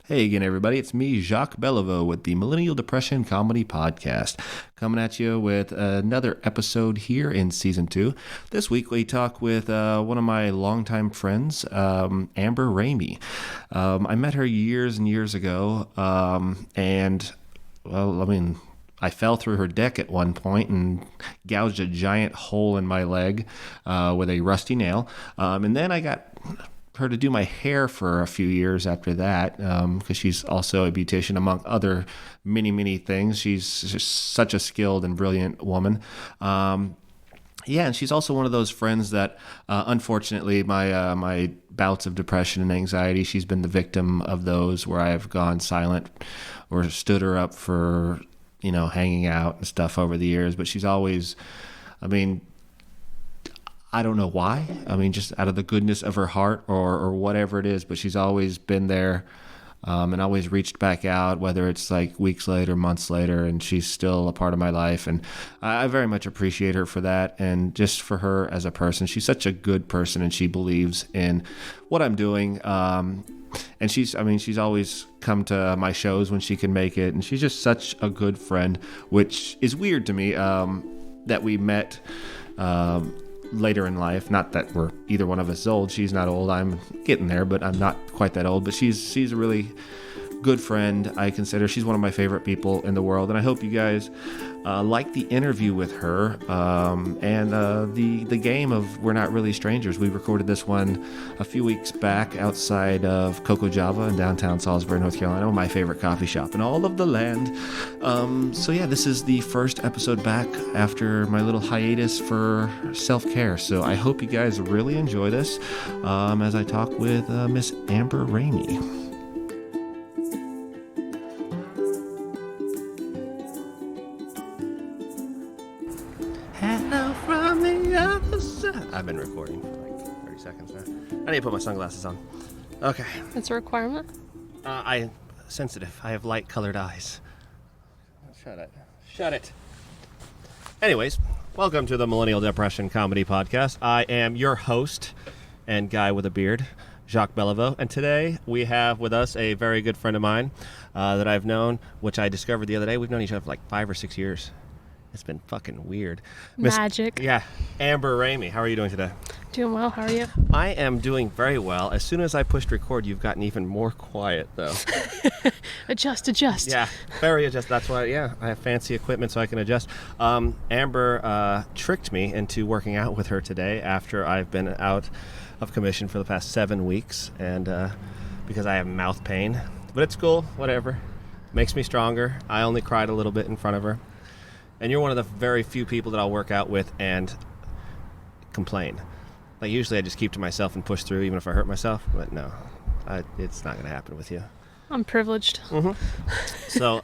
Hey again, everybody. It's me, Jacques Belliveau, with the Millennial Depression Comedy Podcast, coming at you with another episode here in Season 2. This week, we talk with one of my longtime friends, Amber Ramey. I met her years and years ago, and, well, I fell through her deck at one point and gouged a giant hole in my leg with a rusty nail. And then I got her to do my hair for a few years after that, because she's also a beautician, among other many things. She's just such a skilled and brilliant woman. And she's also one of those friends that, unfortunately, my bouts of depression and anxiety, she's been the victim of those where I've gone silent or stood her up for, hanging out and stuff over the years. But she's always, I don't know why. Just out of the goodness of her heart or whatever it is, but she's always been there and always reached back out, whether it's like weeks later, months later, and she's still a part of my life. And I very much appreciate her for that, and just for her as a person. She's such a good person, and she believes in what I'm doing. And she's always come to my shows when she can make it, and she's just such a good friend, which is weird to me that we met later in life. Not that we're either one of us old. She's not old. I'm getting there, but I'm not quite that old. But she's a really good friend. I consider she's one of my favorite people in the world, and I hope you guys like the interview with her and the game of We're Not Really Strangers. We recorded this one a few weeks back outside of Koco Java in Downtown Salisbury, North Carolina, my favorite coffee shop in all of the land. This is the first episode back after my little hiatus for self-care. So I hope you guys really enjoy this as I talk with Miss Amber Ramey. I've been recording for like 30 seconds now. I need to put my sunglasses on. Okay. That's a requirement? I'm sensitive. I have light-colored eyes. Shut it. Anyways, welcome to the Millennial Depression Comedy Podcast. I am your host and guy with a beard, Jacques Belliveau, and today we have with us a very good friend of mine that I've known, which I discovered the other day. We've known each other for like 5 or 6 years. It's been fucking weird. Magic. Yeah. Amber Ramey, how are you doing today? Doing well. How are you? I am doing very well. As soon as I pushed record, you've gotten even more quiet, though. Adjust. Yeah, very adjust. That's why, I have fancy equipment so I can adjust. Amber tricked me into working out with her today after I've been out of commission for the past 7 weeks, and because I have mouth pain. But it's cool, whatever. Makes me stronger. I only cried a little bit in front of her. And you're one of the very few people that I'll work out with and complain. Like, usually I just keep to myself and push through even if I hurt myself. But no, it's not going to happen with you. I'm privileged. Mm-hmm. So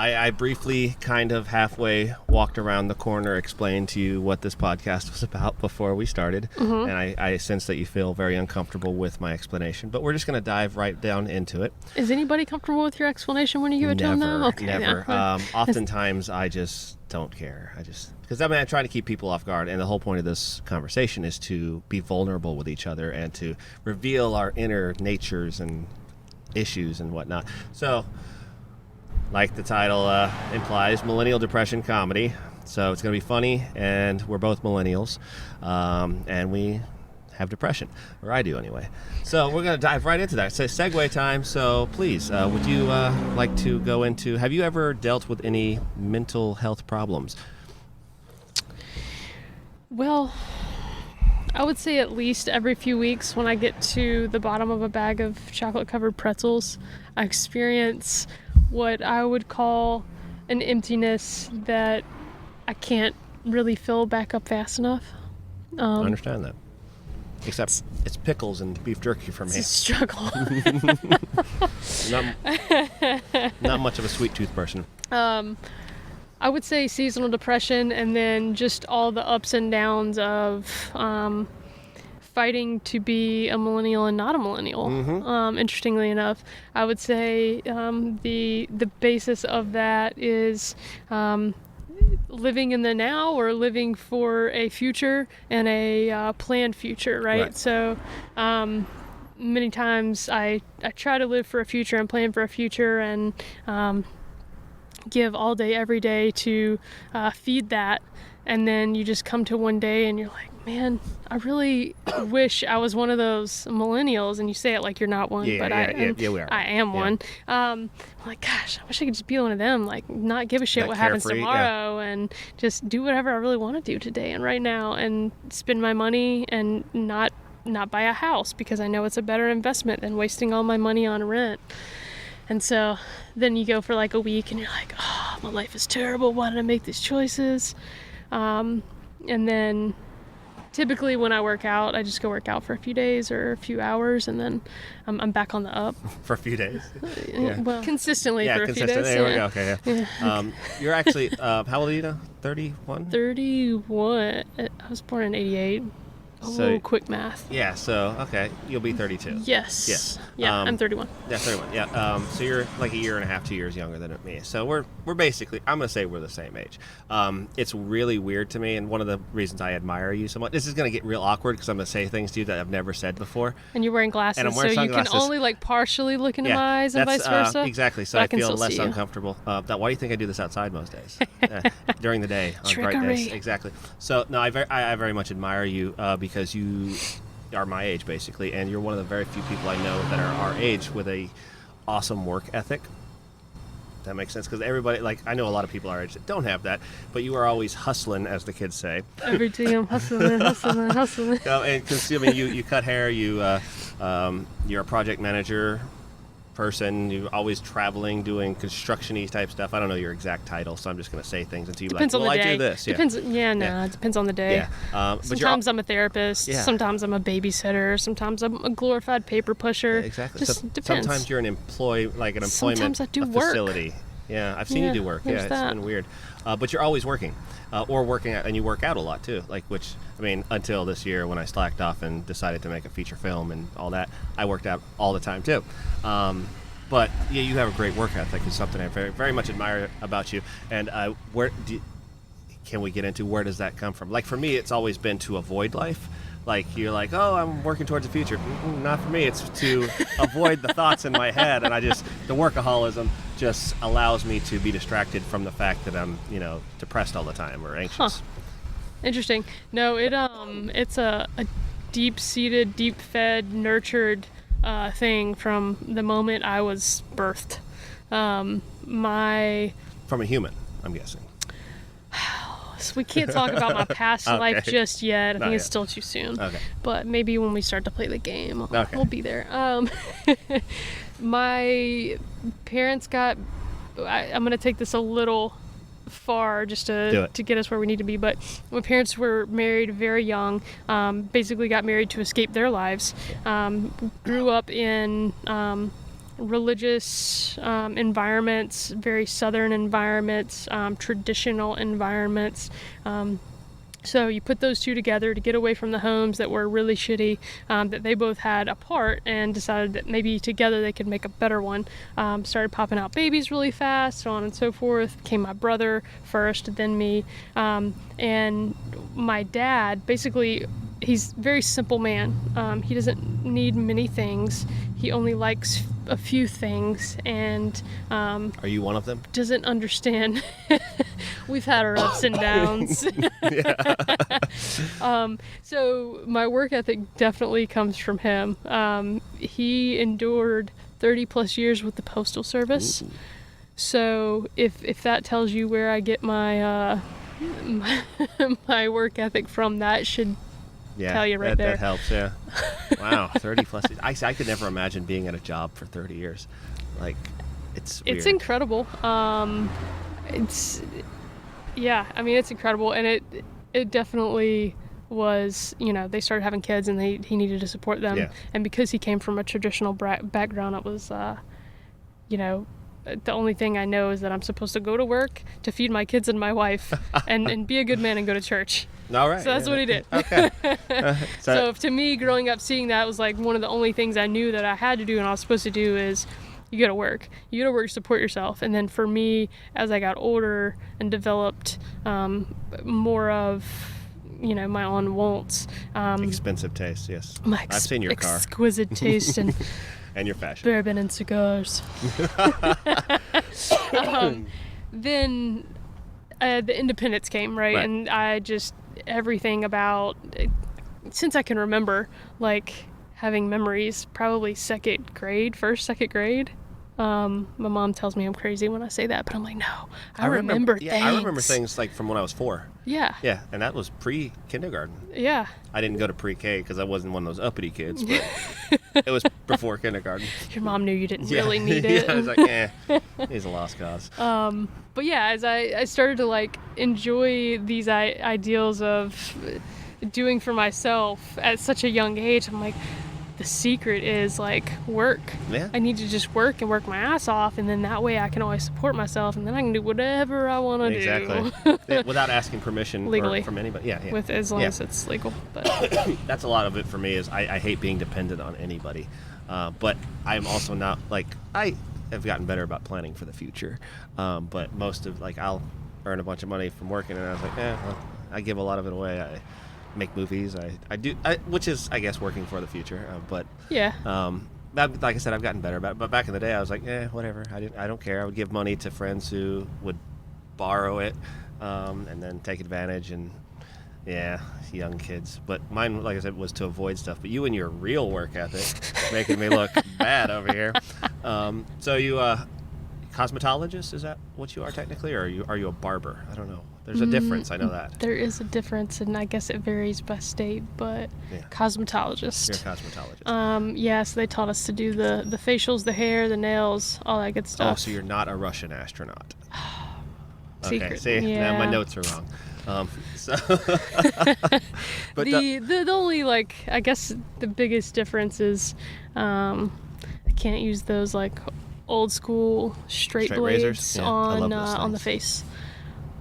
I briefly kind of halfway walked around the corner, explained to you what this podcast was about before we started. Mm-hmm. And I sense that you feel very uncomfortable with my explanation. But we're just going to dive right down into it. Is anybody comfortable with your explanation when you give it to them now? Okay, never. Yeah. Oftentimes I just don't care. Because I try to keep people off guard. And the whole point of this conversation is to be vulnerable with each other and to reveal our inner natures and issues and whatnot. So, like the title implies, Millennial Depression Comedy. So it's going to be funny, and we're both millennials, and we have depression, or I do anyway. So we're going to dive right into that. So segue time, so please, would you like to go into, have you ever dealt with any mental health problems? Well, I would say at least every few weeks when I get to the bottom of a bag of chocolate-covered pretzels, I experience what I would call an emptiness that I can't really fill back up fast enough. I understand that. Except it's pickles and beef jerky for me. It's a struggle. Not much of a sweet tooth person. I would say seasonal depression, and then just all the ups and downs of fighting to be a millennial and not a millennial. Mm-hmm. Interestingly enough, I would say the basis of that is living in the now or living for a future and a planned future, right? So many times I try to live for a future and plan for a future and give all day, every day to feed that. And then you just come to one day and you're like, man, I really wish I was one of those millennials. And you say it like you're not one, but we are. I am one. I'm like, gosh, I wish I could just be one of them, like not give a shit what happens tomorrow and just do whatever I really want to do today and right now and spend my money and not buy a house because I know it's a better investment than wasting all my money on rent. And so then you go for like a week and you're like, oh, my life is terrible. Why did I make these choices? And then typically when I work out, I just go work out for a few days or a few hours, and then I'm back on the up. For a few days? Well, consistently for a few days. There we go. Okay, yeah. You're actually, how old are you now? 31? 31. I was born in 88. Quick math. Yeah, so, okay, you'll be 32. Yes. Yeah, I'm 31. Yeah, 31, yeah. So you're like a year and a half, 2 years younger than me. So we're basically, I'm going to say we're the same age. It's really weird to me, and one of the reasons I admire you so much, this is going to get real awkward because I'm going to say things to you that I've never said before. And you're wearing glasses, and I'm wearing sunglasses. You can only like partially look into my eyes and vice versa. Exactly, so I feel less uncomfortable. Why do you think I do this outside most days? During the day, on bright days. Exactly. So, no, I very much admire you because you are my age, basically, and you're one of the very few people I know that are our age with a awesome work ethic. That makes sense, because everybody, like, I know a lot of people our age that don't have that, but you are always hustling, as the kids say. Every day I'm hustling. And because, I mean, you cut hair, you're a project manager person, you're always traveling, doing construction-y type stuff. I don't know your exact title, so I'm just going to say things until you depends like, well, I do this. Yeah. It depends on the day. Yeah. Sometimes I'm a therapist, sometimes I'm a babysitter, sometimes I'm a glorified paper pusher. Yeah, exactly. Just depends. Sometimes you're an employment sometimes I do facility. Work. Yeah, I've seen you do work. Yeah, it's been weird. But you're always working. Or working out, and you work out a lot too, until this year when I slacked off and decided to make a feature film and all that, I worked out all the time too. But yeah, you have a great work ethic. It's something I very, very much admire about you. And can we get into where does that come from? Like for me, it's always been to avoid life. Like you're like, oh, I'm working towards the future. Not for me. It's to avoid the thoughts in my head, and the workaholism just allows me to be distracted from the fact that I'm, depressed all the time or anxious. Huh. Interesting. No, it's a deep-seated, deep-fed, nurtured thing from the moment I was birthed. From a human, I'm guessing. So we can't talk about my past life just yet. I think it's still too soon. Okay. But maybe when we start to play the game, I'll be there. My parents I'm going to take this a little far just to get us where we need to be. But my parents were married very young, basically got married to escape their lives. Grew up in religious environments, very southern environments, traditional environments. So you put those two together to get away from the homes that were really shitty, that they both had apart, and decided that maybe together they could make a better one. Started popping out babies really fast, so on and so forth. Became my brother first, then me. And my dad, basically, he's a very simple man. He doesn't need many things. He only likes a few things, and are you one of them? Doesn't understand. We've had our ups and downs. So my work ethic definitely comes from him. He endured 30 plus years with the Postal Service. Ooh. So if that tells you where I get my my work ethic from, that should tell you there. That helps, yeah. Wow, 30 plus. I could never imagine being at a job for 30 years. Like, it's weird. It's incredible. It's incredible, and it definitely was, they started having kids and he needed to support them. Yeah. And because he came from a traditional background, it was, the only thing I know is that I'm supposed to go to work to feed my kids and my wife and be a good man and go to church. All right. So that's what he did. Okay. So to me, growing up, seeing that was like one of the only things I knew that I had to do and I was supposed to do is you go to work. You go to work to support yourself. And then for me, as I got older and developed more of my own wants. Expensive taste, yes. I've seen your car. Exquisite taste and and your fashion. bourbon and cigars. Then the independence came, right? And I just, everything about, since I can remember, like, having memories, probably second grade. My mom tells me I'm crazy when I say that, but I'm like, no, I remember things. Yeah, I remember things like from when I was 4. Yeah. Yeah, and that was pre-kindergarten. Yeah. I didn't go to pre-K because I wasn't one of those uppity kids, but it was before kindergarten. Your mom knew you didn't really need it. Yeah, I was like, he's a lost cause. But yeah, as I started to like enjoy these ideals of doing for myself at such a young age, I'm like, the secret is like work. Yeah. I need to just work and work my ass off, and then that way I can always support myself, and then I can do whatever I want to do. Exactly. Without asking permission legally from anybody. Yeah. With as long as it's legal. But that's a lot of it for me. Is I hate being dependent on anybody, but I'm also not like I have gotten better about planning for the future. But most of like I'll earn a bunch of money from working, and I was like, well, I give a lot of it away. I make movies. I do, which is, I guess, working for the future. But yeah. Like I said, I've gotten better about it. But back in the day, I was like, whatever. I don't care. I would give money to friends who would borrow it, and then take advantage. And young kids. But mine, like I said, was to avoid stuff. But you and your real work ethic, making me look bad over here. So you, cosmetologist? Is that what you are technically, or are you a barber? I don't know. There's a difference. I know that. There is a difference, and I guess it varies by state, but cosmetologist. You're a cosmetologist. So they taught us to do the facials, the hair, the nails, all that good stuff. Oh, so you're not a Russian astronaut. Secret. Okay, see, now my notes are wrong. But the only, like, I guess the biggest difference is I can't use those, like, old school straight blades razors? Yeah, on the face.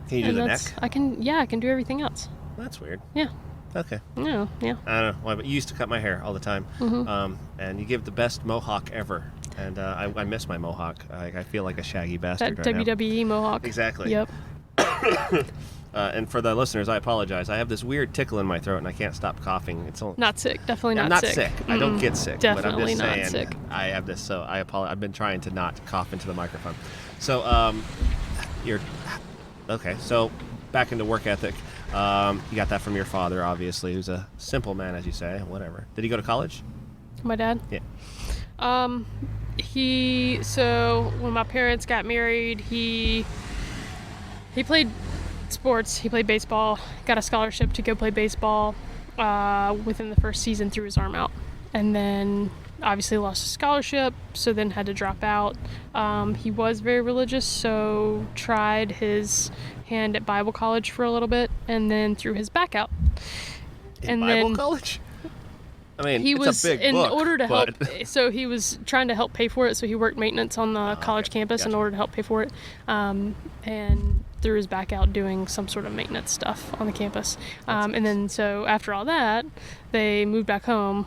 Can you do the neck? I can do everything else. That's weird. Yeah. Okay. Yeah. I don't know why, but you used to cut my hair all the time. Mm-hmm. And you give the best mohawk ever. And I miss my mohawk. I feel like a shaggy bastard That right WWE mohawk. Exactly. Yep. And for the listeners, I apologize. I have this weird tickle in my throat, and I can't stop coughing. It's not sick. Definitely not sick. I'm not sick. I don't get sick. Definitely but I'm just not saying sick. I have this, so I apologize. I've been trying to not cough into the microphone. So, you're... Okay, so back into work ethic. You got that from your father, obviously, who's a simple man, as you say. Whatever. Did he go to college? My dad? Yeah. So when my parents got married, he played sports. He played baseball, got a scholarship to go play baseball within the first season, threw his arm out, and then obviously lost his scholarship, so then had to drop out. He was very religious, so tried his hand at Bible college for a little bit, and then threw his back out. In Bible college? I mean, he it's was a big in book, order to but... help. So he was trying to help pay for it. So he worked maintenance on the college campus in order to help pay for it, and threw his back out doing some sort of maintenance stuff on the campus. And then so after all that, they moved back home,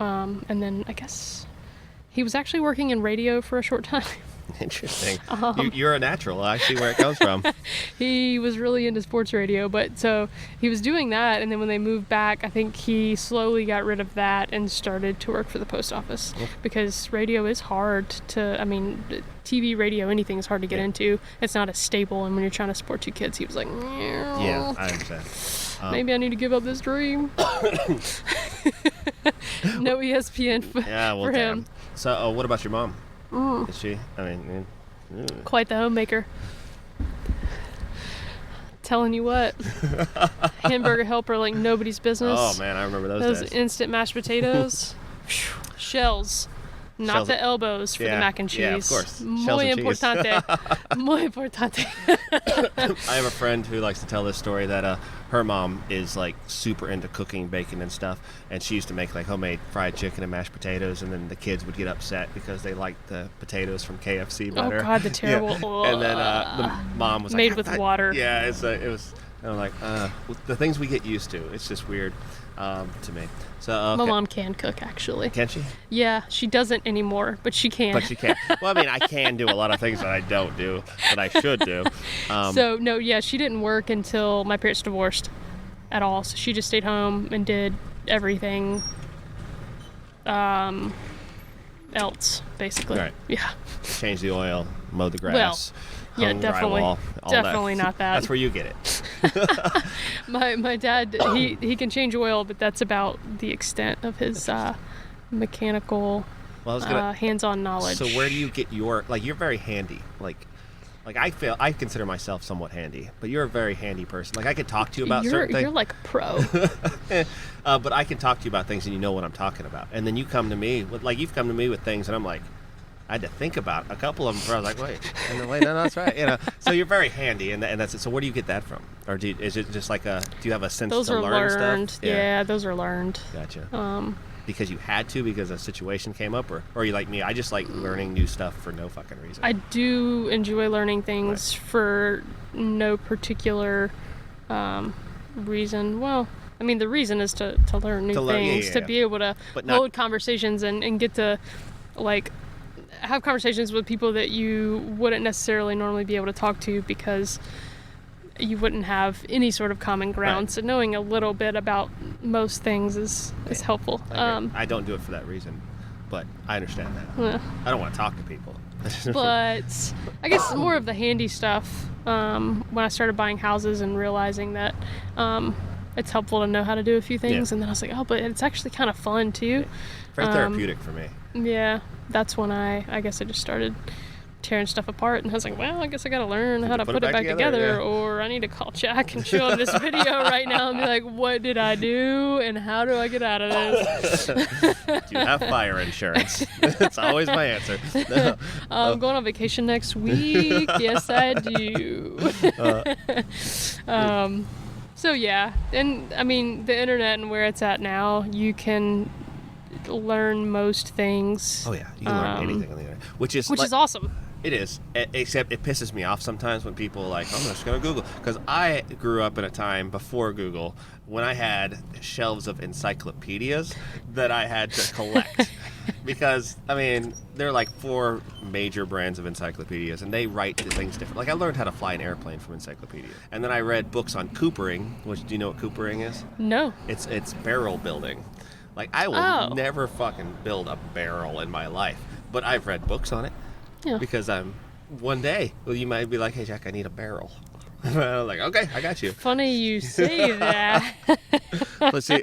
and then I guess he was actually working in radio for a short time. Interesting. You're a natural. I see where it comes from. He was really into sports radio, but so he was doing that, and then when they moved back, I think he slowly got rid of that and started to work for the post office, because radio is hard to, TV, radio, anything is hard to get into. It's not as stable, and when you're trying to support 2 kids, he was like, yeah, I understand. Maybe I need to give up this dream. No ESPN for him. So what about your mom? Is she? Quite the homemaker. Telling you what, hamburger helper like nobody's business. Oh man, I remember those days. Instant mashed potatoes, shells, not the elbows for the mac and cheese. Yeah, of course. Muy importante. Muy importante. I have a friend who likes to tell this story that her mom is like super into cooking, baking and stuff, and she used to make like homemade fried chicken and mashed potatoes, and then the kids would get upset because they liked the potatoes from KFC better. Oh God, the terrible. Yeah. And then the mom was made with water. Yeah, it was. I'm like, the things we get used to. It's just weird to me. So my mom can cook, actually. Can she? Yeah, she doesn't anymore, but she can. But she can. Well, I can do a lot of things that I don't do, that I should do. She didn't work until my parents divorced. at all. So she just stayed home and did everything else, basically. Right. Yeah. Change the oil, mow the grass. Well, yeah, definitely. Drywall, Definitely that. not that. That's where you get it. My dad, he can change oil, but that's about the extent of his mechanical hands-on knowledge. So where do you get your, like, you're very handy. Like I consider myself somewhat handy, but you're a very handy person. Like I could talk to you about certain things. You're like a pro. But I can talk to you about things and you know what I'm talking about. And then you come to me with, like, you've come to me with things and I'm like, I had to think about a couple of them before I was like, wait, no, that's right. You know, so you're very handy, and that's it. So where do you get that from? Or is it just like do you have a sense those to are learn learned. stuff? Yeah, those are learned. Gotcha. Because you had to, because a situation came up, or are you like me? I just like learning new stuff for no fucking reason. I do enjoy learning things for no particular reason. Well, I mean, the reason is to learn new things, to be able to hold conversations and get to, like, have conversations with people that you wouldn't necessarily normally be able to talk to because you wouldn't have any sort of common ground. Right. So knowing a little bit about most things is helpful. I don't do it for that reason, but I understand that. I don't want to talk to people. But I guess more of the handy stuff, when I started buying houses and realizing that it's helpful to know how to do a few things. And then I was like, oh, but it's actually kind of fun too. Yeah. Very therapeutic for me. Yeah, that's when I guess I just started tearing stuff apart, and I was like, well, I guess I gotta learn how to put it back together, or I need to call Jacques and show him this video right now and be like, what did I do and how do I get out of this? Do you have fire insurance? That's always my answer. No. I'm going on vacation next week. Yes, I do. So yeah, and I mean, the internet and where it's at now, you can learn most things. Oh yeah, you can learn anything on the internet, which is awesome. It is, except it pisses me off sometimes when people are like, I'm just going to Google. Because I grew up in a time before Google when I had shelves of encyclopedias that I had to collect. Because, I mean, there are like 4 major brands of encyclopedias, and they write things different. Like, I learned how to fly an airplane from encyclopedia. And then I read books on coopering, which, do you know what coopering is? No. It's barrel building. Like, I will never fucking build a barrel in my life. But I've read books on it. Yeah. Because one day, you might be like, hey, Jack, I need a barrel. And I'm like, okay, I got you. Funny you say that. Let's see.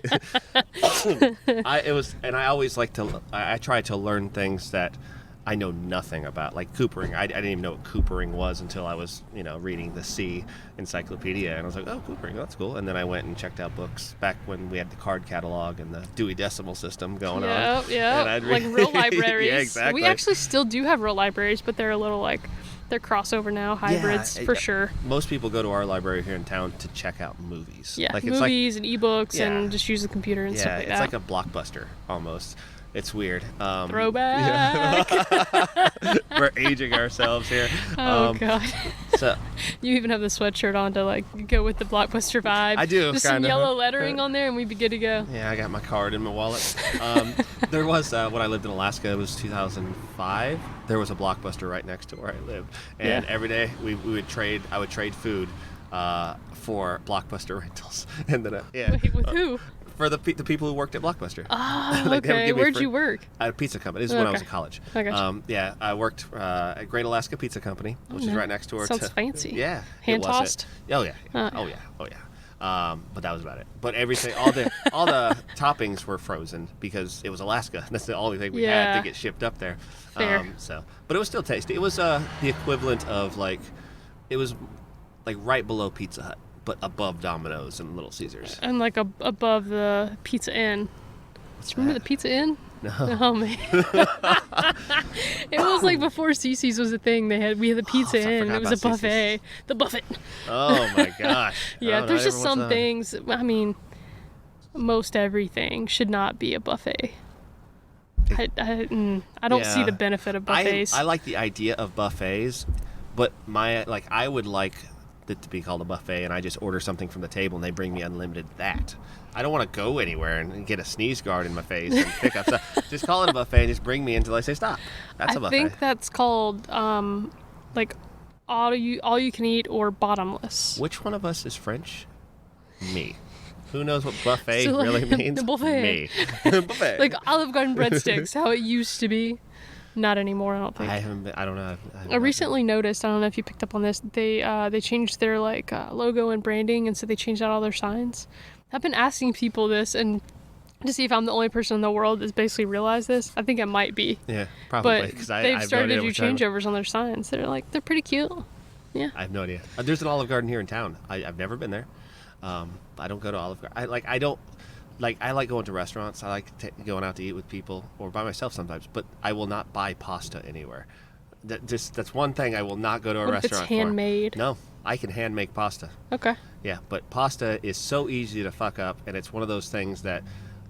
I always like to, I try to learn things that I know nothing about, like coopering. I didn't even know what coopering was until I was, reading the C encyclopedia, and I was like, oh, coopering, that's cool. And then I went and checked out books back when we had the card catalog and the Dewey Decimal System going on. Yeah, like real libraries. Yeah, exactly. We actually still do have real libraries, but they're a little they're crossover now, hybrids for sure. Most people go to our library here in town to check out movies. Yeah, like movies and ebooks and just use the computer and stuff like that. Yeah, it's like a Blockbuster almost. It's weird. Throwback. We're aging ourselves here. Oh, God. So you even have the sweatshirt on to go with the Blockbuster vibe. I do. Just some yellow lettering on there and we'd be good to go. Yeah, I got my card in my wallet. There was, when I lived in Alaska, it was 2005. There was a Blockbuster right next to where I lived. And every day I would trade food for Blockbuster rentals. And then, Wait, with who? For the people who worked at Blockbuster. Oh, okay. Where'd you work? At a pizza company. This is when I was in college. I gotcha. I worked at Great Alaska Pizza Company, which is right next door. Sounds fancy. Yeah. Hand-tossed? Oh, yeah. Oh, yeah. But that was about it. But everything, all the toppings were frozen because it was Alaska. That's the only thing we had to get shipped up there. Fair. But it was still tasty. It was the equivalent of it was right below Pizza Hut, but above Domino's and Little Caesars. And above the Pizza Inn. Remember the Pizza Inn? No. Oh, man. It was before CC's was a thing. We had the Pizza Inn. It was a buffet. CC's. The buffet. Oh, my gosh. Yeah, there's just some things. I mean, most everything should not be a buffet. I don't see the benefit of buffets. I like the idea of buffets, but I would like it to be called a buffet, and I just order something from the table and they bring me unlimited that. I don't want to go anywhere and get a sneeze guard in my face and pick up stuff. Just call it a buffet and just bring me until I say stop. That's a buffet. I think that's called all you can eat or bottomless. Which one of us is French? Me. Who knows what buffet So, like, really means? the buffet. Me. Buffet. Like Olive Garden breadsticks, how it used to be. Not anymore, I don't think. I don't know. I recently noticed, I don't know if you picked up on this, they changed their logo and branding, and so they changed out all their signs. I've been asking people this, and to see if I'm the only person in the world that's basically realized this. I think I might be. Yeah, probably. But they've started to do changeovers on their signs. They're pretty cute. Yeah. I have no idea. There's an Olive Garden here in town. I've never been there. I don't go to Olive Garden. I like going to restaurants. I like going out to eat with people or by myself sometimes. But I will not buy pasta anywhere. That's one thing I will not go to a What if restaurant it's handmade? for. No, I can hand make pasta. Okay. Yeah, but pasta is so easy to fuck up, and it's one of those things that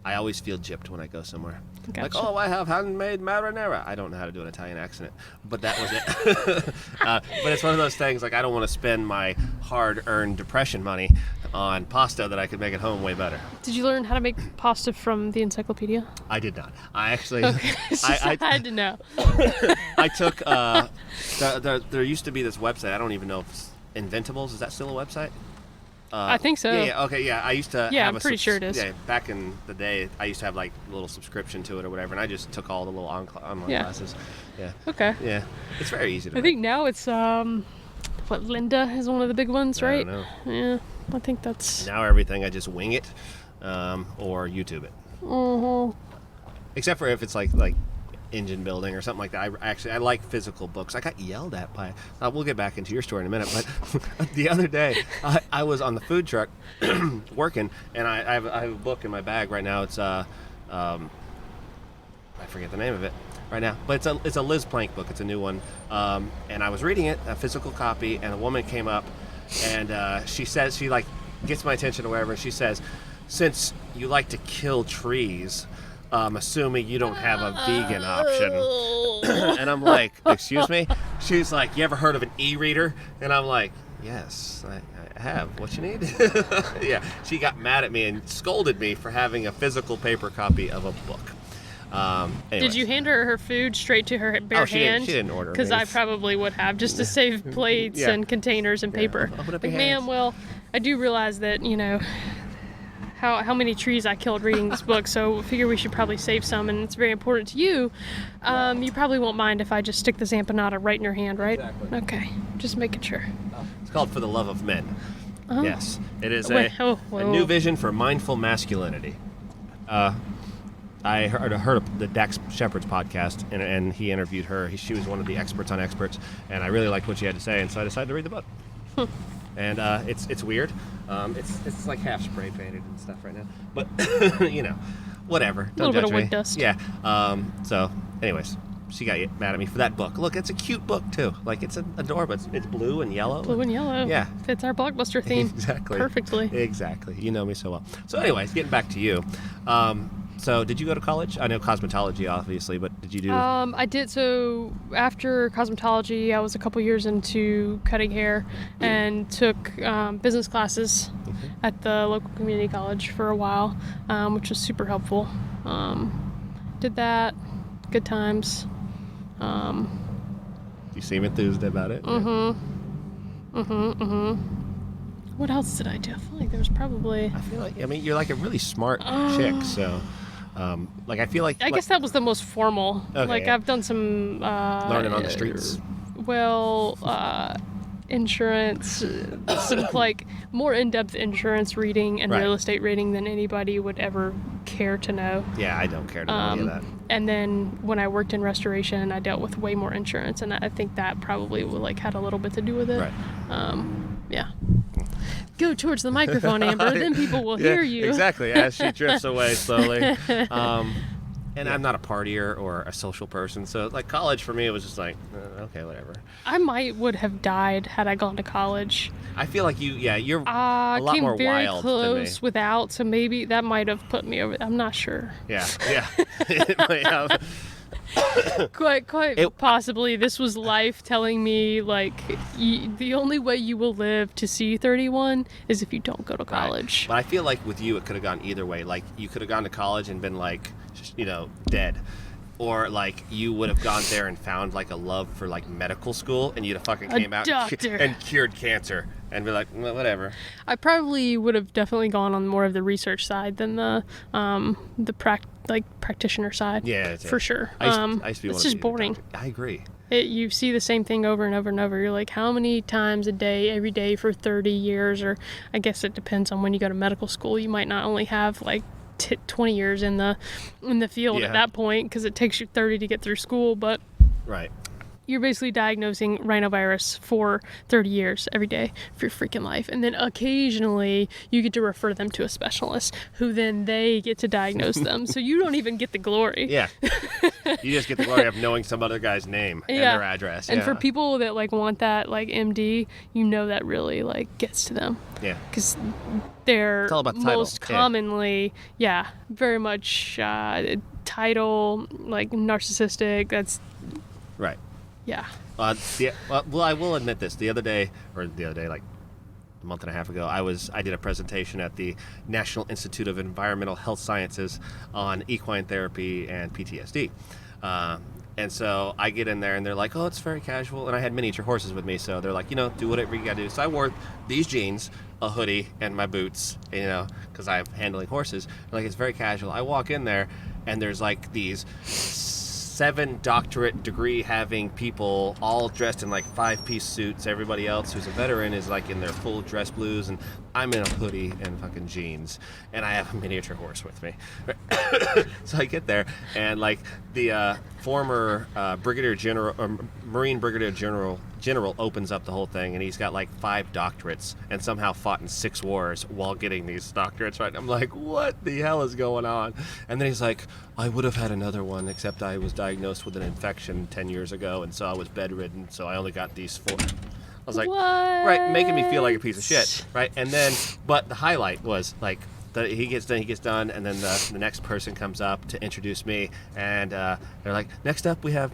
I always feel gypped when I go somewhere. Gotcha. Like, oh, I have handmade marinara. I don't know how to do an Italian accent, but that was it. But it's one of those things, like, I don't want to spend my hard-earned depression money on pasta that I could make at home way better. Did you learn how to make pasta from the encyclopedia? I did not. I actually... Okay. I had to know. I took... there used to be this website. I don't even know if it's Inventables. Is that still a website? I think so. Yeah, okay, yeah. I used to. Yeah, have I'm pretty sure it is. Yeah, back in the day, I used to have like a little subscription to it or whatever, and I just took all the little online classes. Yeah. Okay. Yeah, it's very easy to. I think now it's Linda is one of the big ones, right? I don't know. Yeah, I think that's. Now everything I just wing it, or YouTube it. Mm-hmm. Except for if it's like engine building or something like that. I like physical books. I got yelled at by... we'll get back into your story in a minute, but the other day, I was on the food truck working, and I have a book in my bag right now. It's, I forget the name of it right now, but it's a Liz Plank book. It's a new one. And I was reading it, a physical copy, and a woman came up, and she says, she gets my attention or whatever, and she says, since you like to kill trees... assuming you don't have a vegan option. And I'm like, excuse me? She's like, you ever heard of an e-reader? And I'm like, yes, I have. What you need? Yeah, she got mad at me and scolded me for having a physical paper copy of a book. Did you hand her food straight to her bare hand? She didn't order. Because I probably would have, just to save plates and containers and paper. Open up Like, your hands. ma'am, well, I do realize that, how many trees I killed reading this book, so I figure we should probably save some, and it's very important to you. You probably won't mind if I just stick this empanada right in your hand, right? Exactly. Okay, just making sure. It's called For the Love of Men. Oh. Yes, it is Wait, a new vision for mindful masculinity. I heard of the Dax Shepard's podcast, and he interviewed her. She was one of the experts on experts, and I really liked what she had to say, and so I decided to read the book. And it's weird. It's like half spray painted and stuff right now, but whatever. Don't A little bit judge of wood me. dust. Yeah. So, anyways, she got mad at me for that book. Look, it's a cute book too. Like, it's adorable. It's blue and yellow. Blue and yellow. Yeah. Fits our Blockbuster theme. Exactly. Perfectly. Exactly. You know me so well. So, anyways, getting back to you. So, did you go to college? I know cosmetology, obviously, but did you do... I did. So after cosmetology, I was a couple years into cutting hair and took business classes at the local community college for a while, which was super helpful. Did that. Good times. You seem enthused about it. What else did I do? I feel like there was probably... I feel like, you're like a really smart chick, so... I feel like... I guess that was the most formal. Okay, yeah. I've done some... learning on the streets. Well, insurance, some more in-depth insurance reading and Right. real estate reading than anybody would ever care to know. Yeah, I don't care to know any of that. And then when I worked in restoration, I dealt with way more insurance, and I think that probably had a little bit to do with it. Right. Yeah. Go towards the microphone, Amber. Then people will hear you. Exactly, as she drifts away slowly. And I'm not a partier or a social person, so college for me it was just okay, whatever. I would have died had I gone to college. I feel like you're a lot more wild than me. Came very close without, so maybe that might have put me over. I'm not sure. Yeah. It might have. Quite possibly this was life telling me the only way you will live to see 31 is if you don't go to college. Right. But I feel like with you it could have gone either way. You could have gone to college and been dead, or like you would have gone there and found like a love for like medical school, and you'd have fucking came out and cured cancer, and be like, well, whatever. I probably would have definitely gone on more of the research side than the practitioner side. Yeah, for sure. I used to be it's just boring. I agree. You see the same thing over and over and over. You're like, how many times a day, every day for 30 years? Or I guess it depends on when you go to medical school. You might not only have like 20 years in the field at that point, because it takes you 30 to get through school, but right, you're basically diagnosing rhinovirus for 30 years every day for your freaking life. And then occasionally you get to refer them to a specialist who then they get to diagnose them. So you don't even get the glory. Yeah. You just get the glory of knowing some other guy's name and their address. And for people that like want that like MD, you know that really like gets to them. Yeah. Because they're most commonly, very much title, like narcissistic. That's right. Yeah. Well, I will admit this. The other day, like a month and a half ago, I did a presentation at the National Institute of Environmental Health Sciences on equine therapy and PTSD. And so I get in there and they're like, oh, it's very casual. And I had miniature horses with me. So they're like, do whatever you got to do. So I wore these jeans, a hoodie, and my boots, because I'm handling horses. Like, it's very casual. I walk in there and there's like these 7 doctorate degree having people all dressed in like 5-piece suits. Everybody else who's a veteran is like in their full dress blues, and I'm in a hoodie and fucking jeans, and I have a miniature horse with me. So I get there, and like the former Brigadier General, Marine Brigadier General opens up the whole thing, and he's got like 5 doctorates and somehow fought in 6 wars while getting these doctorates, right? I'm like, what the hell is going on? And then he's like, I would have had another one, except I was diagnosed with an infection 10 years ago, and so I was bedridden, so I only got these 4. I was like, what? Right, making me feel like a piece of shit, right? And then, but the highlight was like, he gets done, and then the next person comes up to introduce me, and they're like, next up we have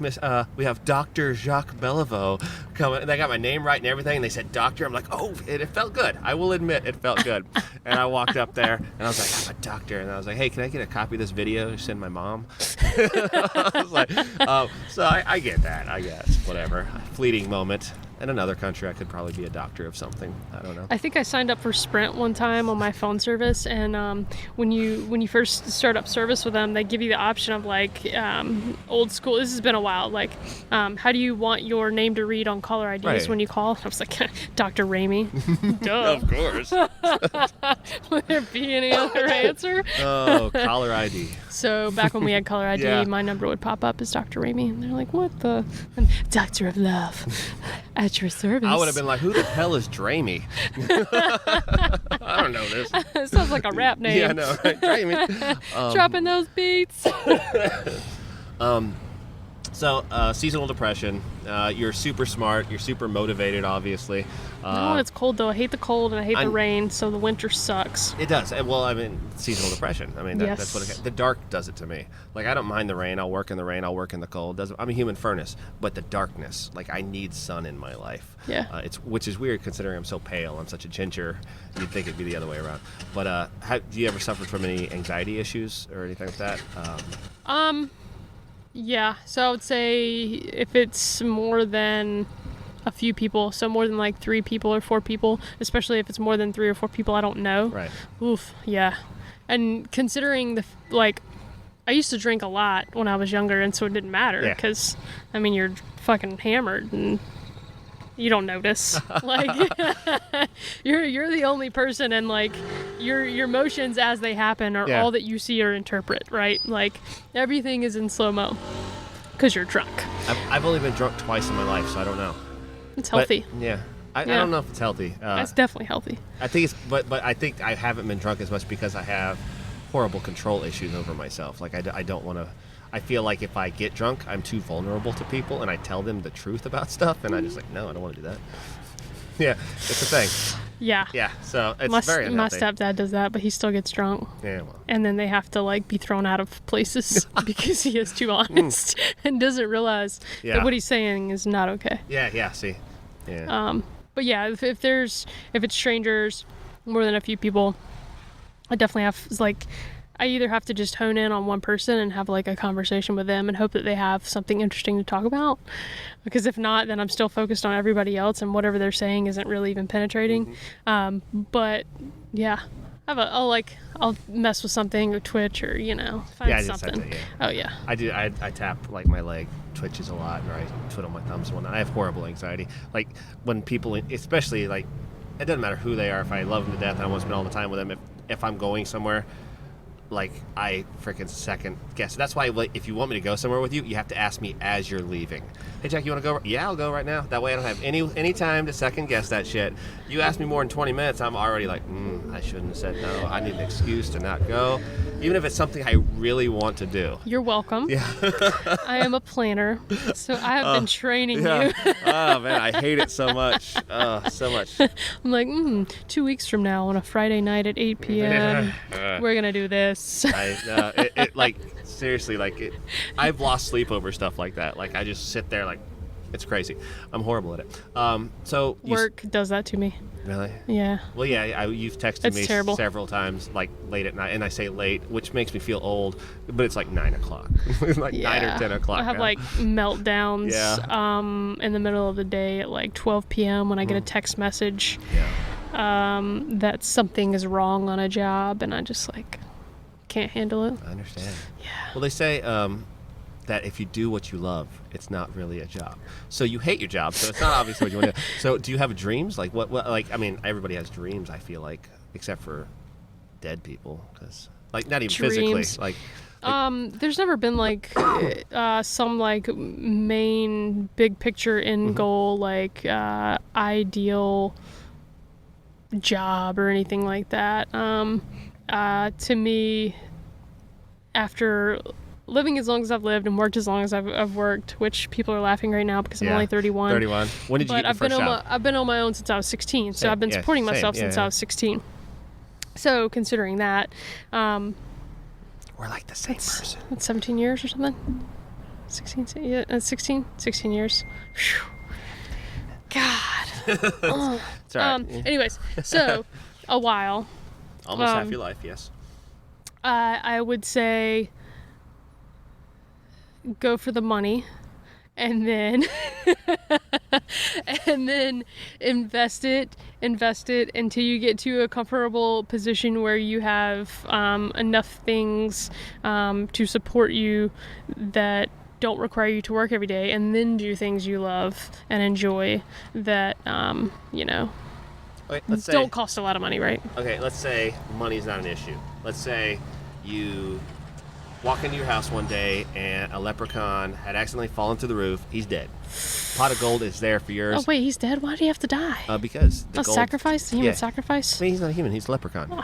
Dr. Jacques Belliveau coming. And they got my name right and everything, and they said doctor. I'm like, oh, it felt good. I will admit it felt good. And I walked up there, and I was like, I'm a doctor, and I was like, hey, can I get a copy of this video to send my mom? I was like, so I get that, I guess, whatever. A fleeting moment. In another country, I could probably be a doctor of something. I don't know. I think I signed up for Sprint one time on my phone service, and when you first start up service with them, they give you the option of like old school. This has been a while. Like, how do you want your name to read on caller IDs when you call? I was like, Dr. Ramey. Duh. Of course. Would there be any other answer? Oh, caller ID. So back when we had caller ID, my number would pop up as Dr. Ramey, and they're like, what the? And, Doctor of Love. At your service. I would have been like, who the hell is Ramey? I don't know this. It sounds like a rap name. Yeah, I know, right? Ramey. Dropping those beats. So, seasonal depression. You're super smart. You're super motivated, obviously. No, it's cold, though. I hate the cold and I hate the rain, so the winter sucks. It does. Well, I mean, seasonal depression. I mean, that's what the dark does it to me. Like, I don't mind the rain. I'll work in the rain. I'll work in the cold. I'm a human furnace. But the darkness, like, I need sun in my life. Yeah. Which is weird considering I'm so pale. I'm such a ginger. You'd think it'd be the other way around. But do you ever suffer from any anxiety issues or anything like that? Yeah, so I would say if it's more than a few people, so more than like 3 people or 4 people, especially if it's more than 3 or 4 people I don't know. Right. Oof, yeah. And considering I used to drink a lot when I was younger, and so it didn't matter because, I mean, you're fucking hammered and you don't notice. Like, you're the only person, and like your emotions as they happen are all that you see or interpret, right? Like, everything is in slow-mo because you're drunk. I've only been drunk twice in my life, so I don't know. It's healthy. But, I don't know if it's healthy. It's definitely healthy. I think it's, but I think I haven't been drunk as much because I have horrible control issues over myself. Like, I don't want to. I feel like if I get drunk, I'm too vulnerable to people, and I tell them the truth about stuff, and I just like, no, I don't want to do that. Yeah, it's a thing. Yeah. Yeah, so it's very unhealthy. My stepdad does that, but he still gets drunk. Yeah, well. And then they have to like be thrown out of places because he is too honest and doesn't realize that what he's saying is not okay. Yeah, see. Yeah. But yeah, if it's strangers, more than a few people, I definitely have like I either have to just hone in on one person and have like a conversation with them and hope that they have something interesting to talk about. Because if not, then I'm still focused on everybody else and whatever they're saying isn't really even penetrating. But yeah, I'll mess with something or Twitch or, find something. Oh yeah. I do. I tap like my leg twitches a lot, or I twiddle my thumbs and whatnot. I have horrible anxiety. Like when people, especially like, it doesn't matter who they are. If I love them to death and I want to spend all the time with them, if I'm going somewhere, like I freaking second guess. That's why if you want me to go somewhere with you, you have to ask me as you're leaving. Hey Jack, you want to go? Yeah, I'll go right now. That way I don't have any time to second guess that shit. You ask me more than 20 minutes, I'm already like, I shouldn't have said no. I need an excuse to not go, even if it's something I really want to do. You're welcome. Yeah. I am a planner, so I have been training you. Oh man, I hate it so much. So much. I'm like, 2 weeks from now on a Friday night at 8 p.m. we're gonna do this. Like seriously, like I've lost sleep over stuff like that. Like I just sit there like it's crazy. I'm horrible at it. So work does that to me. Really? Yeah. Well, yeah. You've texted me terrible. several times, like late at night, and I say late, which makes me feel old, but it's like 9 o'clock, like 9 or 10 o'clock. I have like meltdowns. In the middle of the day at like 12 p.m. when I get a text message. That something is wrong on a job, and I just like can't handle it. I understand. Yeah. Well, they say that if you do what you love, it's not really a job. So you hate your job, so it's not obviously what you want to do. So do you have dreams? Like what like, I mean, everybody has dreams, I feel like, except for dead people, because like not even dreams. Physically. Like there's never been like some like main big picture end goal, like ideal job or anything like that. To me, after living as long as I've lived and worked as long as I've worked, which people are laughing right now because I'm only 31. 31. When did you get your first job? I've been on my own since I was 16, so I've been supporting myself since I was 16. So considering that, we're like the same person. That's 17 years or something. 16 years. Whew. God. It's all right. Anyways, so a while. Almost half your life, yes. I would say go for the money, and then invest it until you get to a comfortable position where you have enough things to support you that don't require you to work every day, and then do things you love and enjoy that Okay, let's say, don't cost a lot of money, right? Okay, let's say money's not an issue. Let's say you walk into your house one day and a leprechaun had accidentally fallen through the roof. He's dead. Pot of gold is there for yours. Oh wait, he's dead? Why did he have to die? Because the gold... sacrifice? A human sacrifice? I mean, he's not a human. He's a leprechaun.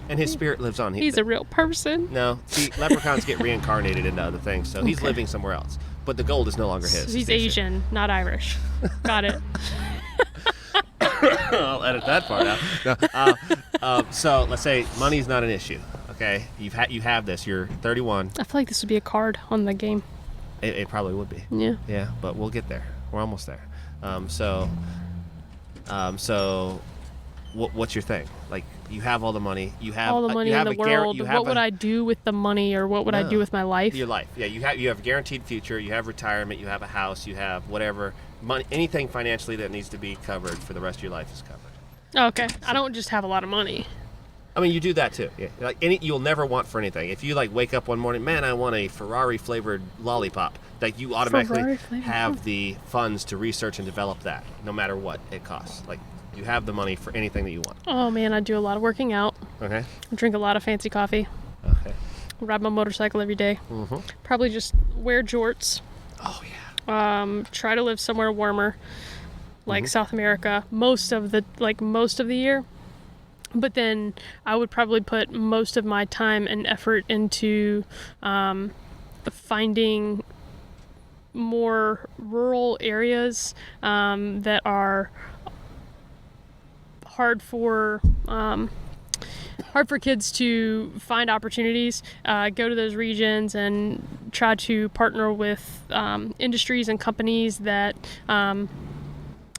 And his spirit lives on. He's a real person. No. See, leprechauns get reincarnated into other things, so he's living somewhere else. But the gold is no longer his. He's Asian, not Irish. Got it. I'll edit that part out. So let's say money's not an issue. Okay, you have this. You're 31. I feel like this would be a card on the game. It probably would be. Yeah. Yeah, but we'll get there. We're almost there. So what's your thing? Like, you have all the money. You have all the money in the world. What would I do with the money, or what would I do with my life? Your life. Yeah, you have a guaranteed future. You have retirement. You have a house. You have whatever money, anything financially that needs to be covered for the rest of your life is covered. Okay, I don't just have a lot of money. I mean, you do that too. Yeah, like you'll never want for anything. If you like wake up one morning, man, I want a Ferrari flavored lollipop. Like you automatically have the funds to research and develop that, no matter what it costs. Like you have the money for anything that you want. Oh man, I do a lot of working out. Okay. I drink a lot of fancy coffee. Okay. Ride my motorcycle every day. Mm-hmm. Probably just wear jorts. Oh yeah. Try to live somewhere warmer, like South America, most of the year. But then I would probably put most of my time and effort into finding more rural areas that are hard for kids to find opportunities. Go to those regions and try to partner with industries and companies that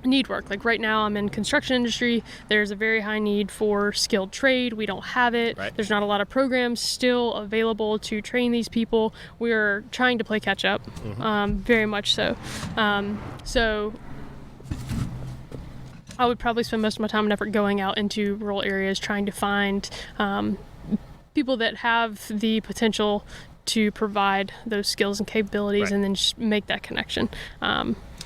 need work. Like right now I'm in construction industry. There's a very high need for skilled trade. We don't have it. Right. There's not a lot of programs still available to train these people. We're trying to play catch up, very much so. So I would probably spend most of my time and effort going out into rural areas trying to find people that have the potential to provide those skills and capabilities, right. and then just make that connection.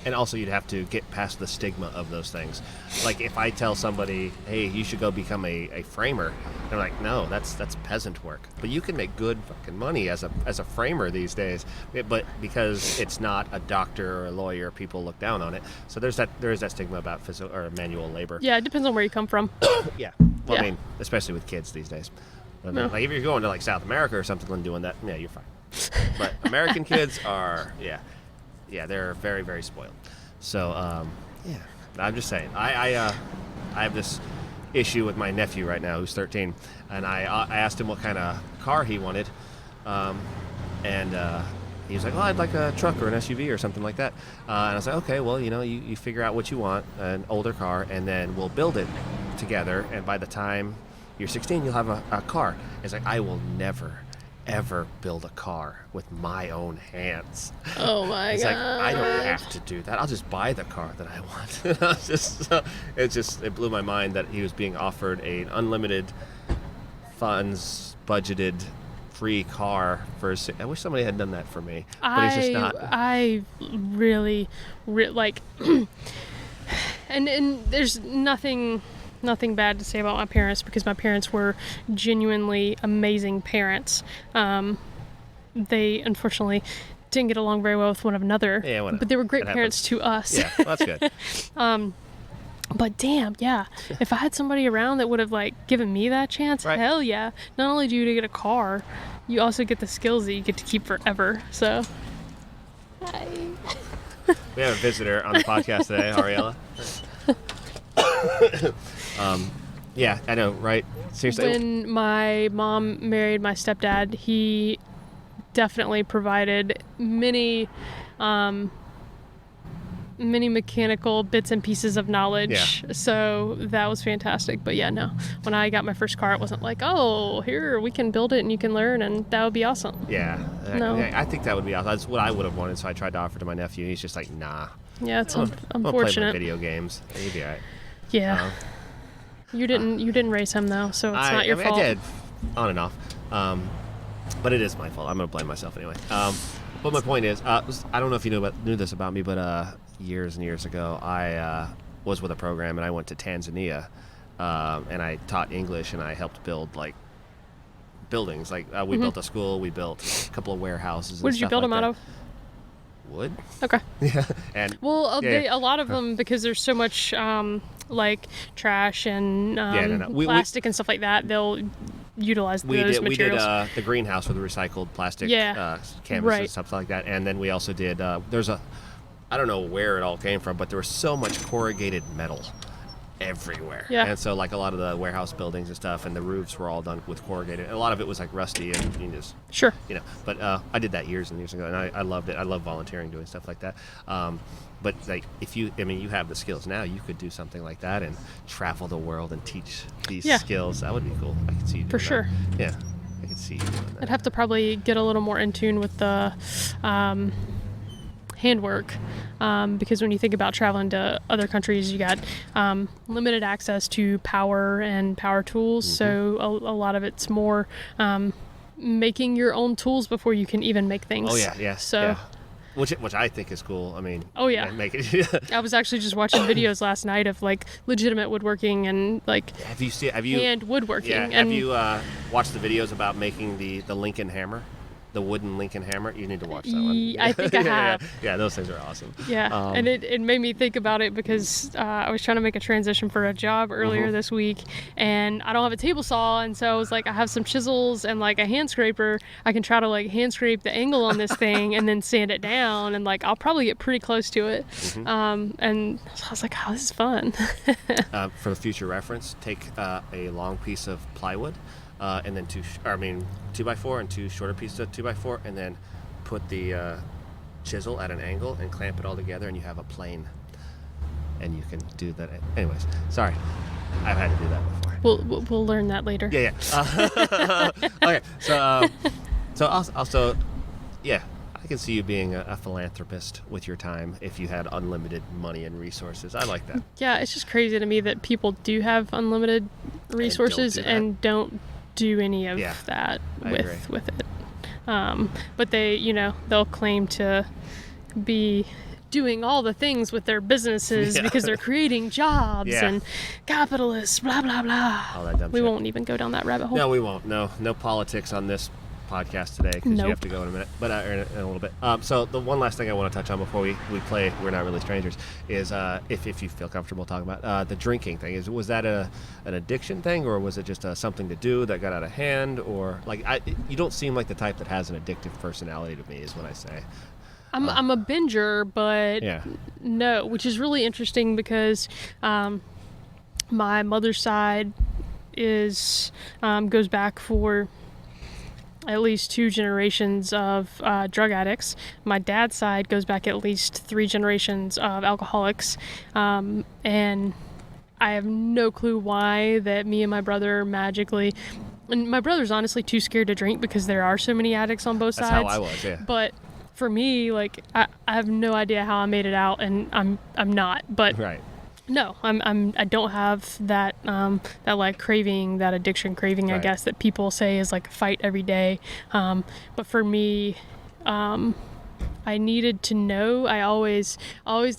And also, you'd have to get past the stigma of those things. Like, if I tell somebody, hey, you should go become a framer, they're like, no, that's peasant work. But you can make good fucking money as a framer these days. But because it's not a doctor or a lawyer, people look down on it. So there is that stigma about physical or manual labor. Yeah, it depends on where you come from. Yeah. Well, Yeah. I mean, especially with kids these days. And No. like, if you're going to like South America or something and doing that, yeah, you're fine. But American kids are, yeah, they're very, very spoiled. So, yeah, I'm just saying. I have this issue with my nephew right now, who's 13, and I asked him what kind of car he wanted, and he was like, "Oh, I'd like a truck or an SUV or something like that." And I was like, "Okay, well, you figure out what you want, an older car, and then we'll build it together. And by the time you're 16, you'll have a car." He's like, "I will never, ever build a car with my own hands." Oh my It's god. like, I don't have to do that. I'll just buy the car that I want. It blew my mind that he was being offered an unlimited funds, budgeted, free car for. I wish somebody had done that for me, but he's just not. I really like, and there's nothing bad to say about my parents, because my parents were genuinely amazing parents. They unfortunately didn't get along very well with one another, Yeah, whatever. but they were great It parents to us. Yeah, well, that's good. But damn, yeah, if I had somebody around that would have like given me that chance, Right. hell yeah. Not only do you get a car, you also get the skills that you get to keep forever. So We have a visitor on the podcast today, Ariella. Yeah, I know, right? Seriously. when my mom married my stepdad, he definitely provided many mechanical bits and pieces of knowledge. Yeah. So that was fantastic. But yeah, no, when I got my first car, it wasn't like, oh, here, we can build it and you can learn, and that would be awesome. Yeah, No. I think that would be awesome. That's what I would have wanted, so I tried to offer to my nephew. He's just like, nah. Yeah, it's I'm gonna play my unfortunate. video games. He'd be all right. Yeah. You didn't raise him though, so it's not your fault. I did, on and off. But it is my fault. I'm going to blame myself anyway. But my point is, I don't know if you knew this about me, but years and years ago, I was with a program, and I went to Tanzania, and I taught English, and I helped build like buildings. Like we built a school, we built a couple of warehouses. What did you build them out of? Wood. Okay. Yeah. And Well, yeah. a lot of them, because there's so much like trash and no. plastic and stuff like that, they'll utilize those materials. We did the greenhouse with the recycled plastic canvases Right. and stuff like that. And then we also did, I don't know where it all came from, but there was so much corrugated metal everywhere. Yeah. And so like a lot of the warehouse buildings and stuff, and the roofs were all done with corrugated. And a lot of it was like rusty and you just, Sure. but I did that years and years ago, and I loved it. I love volunteering doing stuff like that. But like you have the skills now, you could do something like that and travel the world and teach these skills. That would be cool. I could see you doing For sure. that. Yeah, I could see you doing that. I'd have to probably get a little more in tune with the handwork, because when you think about traveling to other countries, you got limited access to power and power tools. So a lot of it's more making your own tools before you can even make things. Oh yeah. So. Yeah. Which I think is cool. I mean. Oh yeah. Make it. I was actually just watching videos last night of like legitimate woodworking and like Have you hand woodworking. Yeah. And Have you watched the videos about making the Lincoln hammer? The wooden Lincoln hammer? You need to watch that one. I think I have. Yeah, those things are awesome. Yeah, and it made me think about it because I was trying to make a transition for a job earlier this week, and I don't have a table saw, and so I was like, I have some chisels and like a hand scraper. I can try to like hand scrape the angle on this thing and then sand it down, and like I'll probably get pretty close to it. And so I was like, oh, this is fun. For future reference, take a long piece of plywood, and then 2x4 and two shorter pieces of 2x4, and then put the chisel at an angle and clamp it all together, and you have a plane. and you can do that. Anyways, sorry, I've had to do that before. We'll learn that later. Yeah. Okay, so also, yeah, I can see you being a philanthropist with your time if you had unlimited money and resources. I like that. Yeah, it's just crazy to me that people do have unlimited resources and don't do any of that with it. But they, they'll claim to be doing all the things with their businesses because they're creating jobs and capitalists, blah, blah, blah. All that dumb we shit. won't even go down that rabbit hole. No, we won't. No politics on this podcast today because you have to go in a minute, but in a little bit. So the one last thing I want to touch on before we play We're Not Really Strangers is if you feel comfortable talking about the drinking thing. Was that an addiction thing, or was it just something to do that got out of hand, or you don't seem like the type that has an addictive personality to me is what I say. I'm a binger, but no, which is really interesting because my mother's side goes back for at least 2 generations of drug addicts. My dad's side goes back at least 3 generations of alcoholics. And I have no clue why that me and my brother magically... And my brother's honestly too scared to drink because there are so many addicts on both sides. That's how I was, yeah. But for me, I have no idea how I made it out, and I'm not. But right. No, I don't have that that craving, that addiction craving, I guess, that people say is like a fight every day. But for me, I needed to know. I always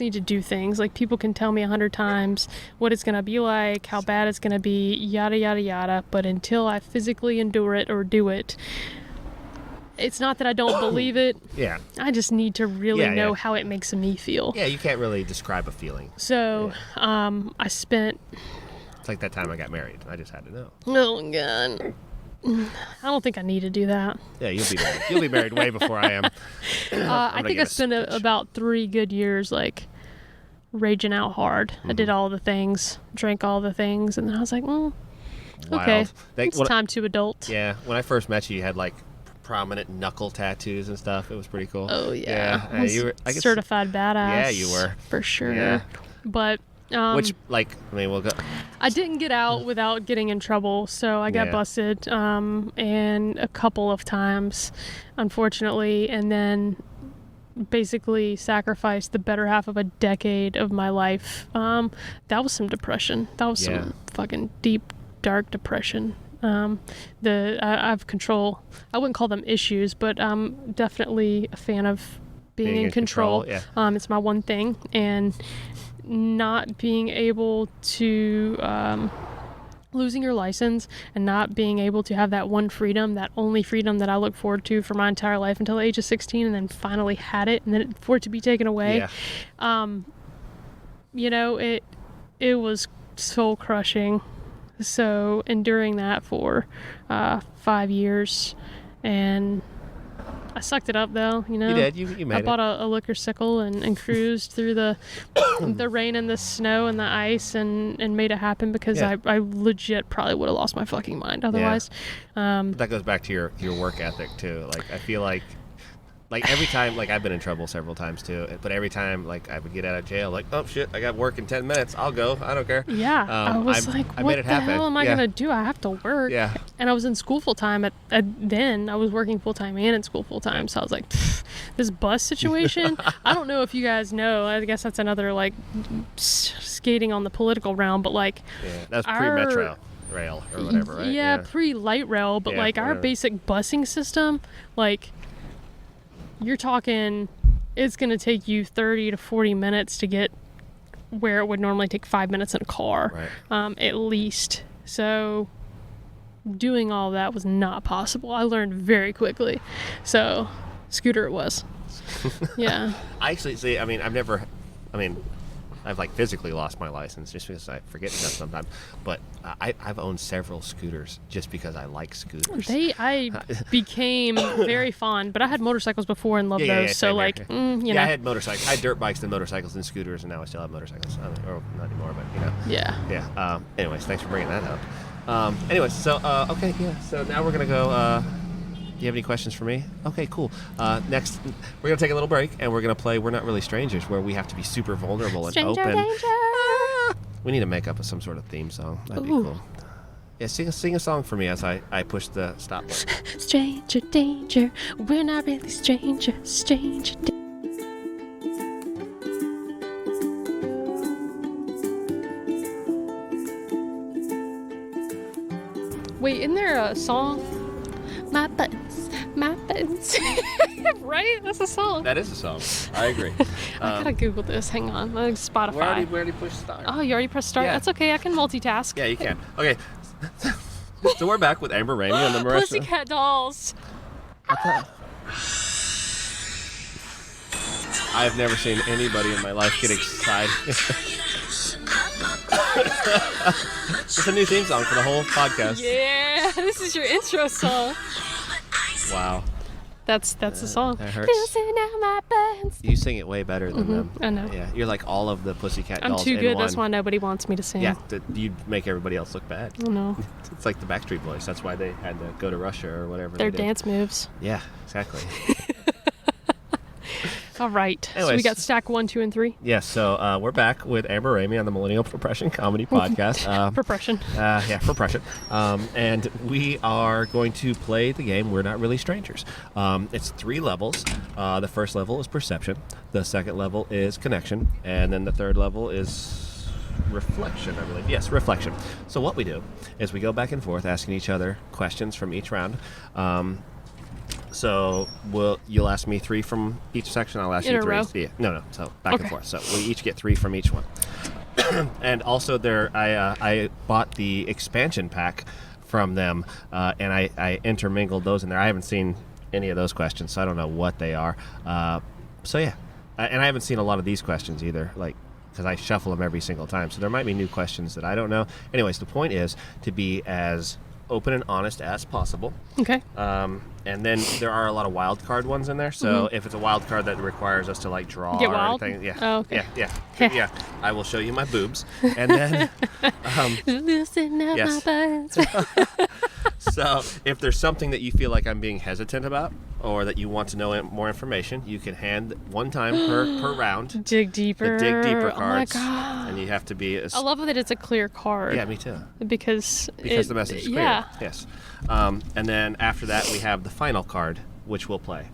need to do things. Like, people can tell me 100 times what it's gonna be like, how bad it's gonna be, yada yada yada. But until I physically endure it or do it, it's not that I don't believe it. Yeah. I just need to really know how it makes me feel. Yeah, you can't really describe a feeling. So, I spent... It's like that time I got married. I just had to know. Oh, God. I don't think I need to do that. Yeah, you'll be married. You'll be married way before I am. I think I spent about 3 good years, raging out hard. I did all the things, drank all the things, and then I was like, okay, it's time to adult. Yeah, when I first met you, you had, prominent knuckle tattoos and stuff. It was pretty cool. Oh, yeah. You were, I guess, certified badass. Yeah, you were. For sure. Yeah. But... we'll go... I didn't get out without getting in trouble, so I got busted, and a couple of times, unfortunately, and then basically sacrificed the better half of a decade of my life. That was some depression. That was some fucking deep, dark depression. I have control. I wouldn't call them issues, but I'm definitely a fan of being in control. It's my one thing, and not being able to losing your license and not being able to have that one freedom, that only freedom that I look forward to for my entire life until the age of 16, and then finally had it, and then for it to be taken away. It was soul crushing. So enduring that for 5 years, and I sucked it up though. You did. You made it. I bought a liquor sickle and cruised through the rain and the snow and the ice and made it happen because I legit probably would have lost my fucking mind otherwise. That goes back to your work ethic too. I feel like every time, I've been in trouble several times too, but every time I would get out of jail, oh shit, I got work in 10 minutes, I'll go, I don't care. Yeah. I was what the hell am I gonna do? I have to work. Yeah. And I was in school full time then I was working full time and in school full time, so I was like, this bus situation. I don't know if you guys know, I guess that's another skating on the political realm, but that's pre-metro rail or whatever, right? Yeah, pre-light rail, but our basic busing system, you're talking, it's going to take you 30 to 40 minutes to get where it would normally take 5 minutes in a car, at least. So doing all that was not possible. I learned very quickly. So scooter it was. Yeah. I actually see, I've physically lost my license just because I forget stuff sometimes. But I've owned several scooters just because I like scooters. I became very fond, but I had motorcycles before and loved those. So I had motorcycles. I had dirt bikes and motorcycles and scooters, and now I still have motorcycles. Or not anymore, but Yeah. Yeah. Anyways, thanks for bringing that up. So now we're gonna go. you have any questions for me? Okay, cool. Next, we're going to take a little break, and we're going to play We're Not Really Strangers, where we have to be super vulnerable and Stranger open. danger. We need to make up some sort of theme song. That'd be Ooh. cool. Yeah, sing a song for me as I push the stop button. Stranger danger. We're not really strangers. Stranger danger. Wait, isn't there a song? My buttons, my buttons. Right? That's a song. That is a song. I agree. I gotta Google this. Hang on. Like Spotify. We already pushed start. Oh, you already pressed start? Yeah. That's okay. I can multitask. Yeah, you can. Okay. So we're back with Amber Ramey on the Marissa. Pussycat Dolls. I've never seen anybody in my life get excited. It's a new theme song for the whole podcast. Yeah, this is your intro song. Wow. That's the song. That hurts. Loosen out my buttons. You sing it way better than them. I know. Yeah, you're like all of the Pussycat I'm Dolls too in good. one. That's why nobody wants me to sing. Yeah, you make everybody else look bad. I know. It's like the Backstreet Boys. That's why they had to go to Russia or whatever. Their they did. dance moves. Yeah, exactly. All right. So Anyways. we got stack 1, 2, and 3. Yeah, so we're back with Amber Ramey on the Millennial Depression Comedy Podcast. Depression. Depression. And we are going to play the game We're Not Really Strangers. It's 3 levels. The first level is perception. The second level is connection. And then the third level is reflection, I believe. Yes, reflection. So what we do is we go back and forth asking each other questions from each round. So you'll ask me 3 from each section. I'll ask In you a 3. row? Yeah, no. So back Okay. and forth. So we each get 3 from each one. And also I bought the expansion pack from them, and I intermingled those in there. I haven't seen any of those questions, so I don't know what they are. So yeah, and I haven't seen a lot of these questions either, like because I shuffle them every single time. So there might be new questions that I don't know. Anyways, the point is to be as open and honest as possible. Okay. And then there are a lot of wild card ones in there. So if it's a wild card that requires us to like draw Get or wild? anything, yeah, Oh, okay. yeah, I will show you my boobs, and then Loosen up yes. my buttons. so if there's something that you feel like I'm being hesitant about, or that you want to know more information, you can hand one time per round. Dig deeper. The dig deeper Oh my cards, God. and you have to be. I love that it's a clear card. Yeah, me too. Because The message is clear. Yeah. Yes. And then after that, we have the final card, which we'll play.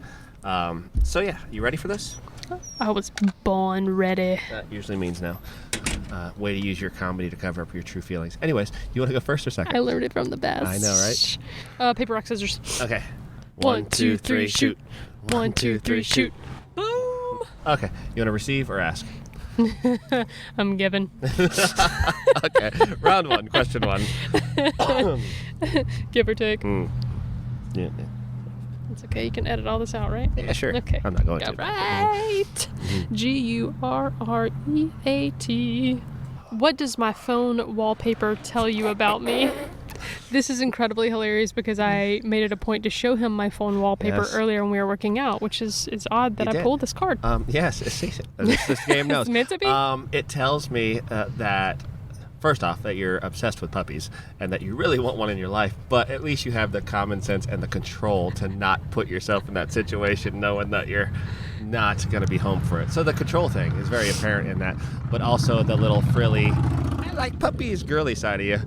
So yeah, you ready for this? I was born ready. That usually means no. Way to use your comedy to cover up your true feelings. Anyways, you want to go first or second? I learned it from the best. I know, right? Paper, rock, scissors. Okay. 1, 2, 3, shoot. 1, 2, 3, shoot. Boom. Okay. You want to receive or ask? I'm giving. Okay. Round 1, question 1. Give or take. Yeah. It's okay. You can edit all this out, right? Yeah, sure. Okay. I'm not going All to. right. Gurreat. What does my phone wallpaper tell you about me? This is incredibly hilarious because I made it a point to show him my phone wallpaper Yes. earlier when we were working out, which is odd that You I did. pulled this card. Yes, this game knows. It's meant to be? It tells me that, first off, that you're obsessed with puppies and that you really want one in your life, but at least you have the common sense and the control to not put yourself in that situation knowing that you're not going to be home for it. So the control thing is very apparent in that, but also the little frilly, I like puppies, girly side of you.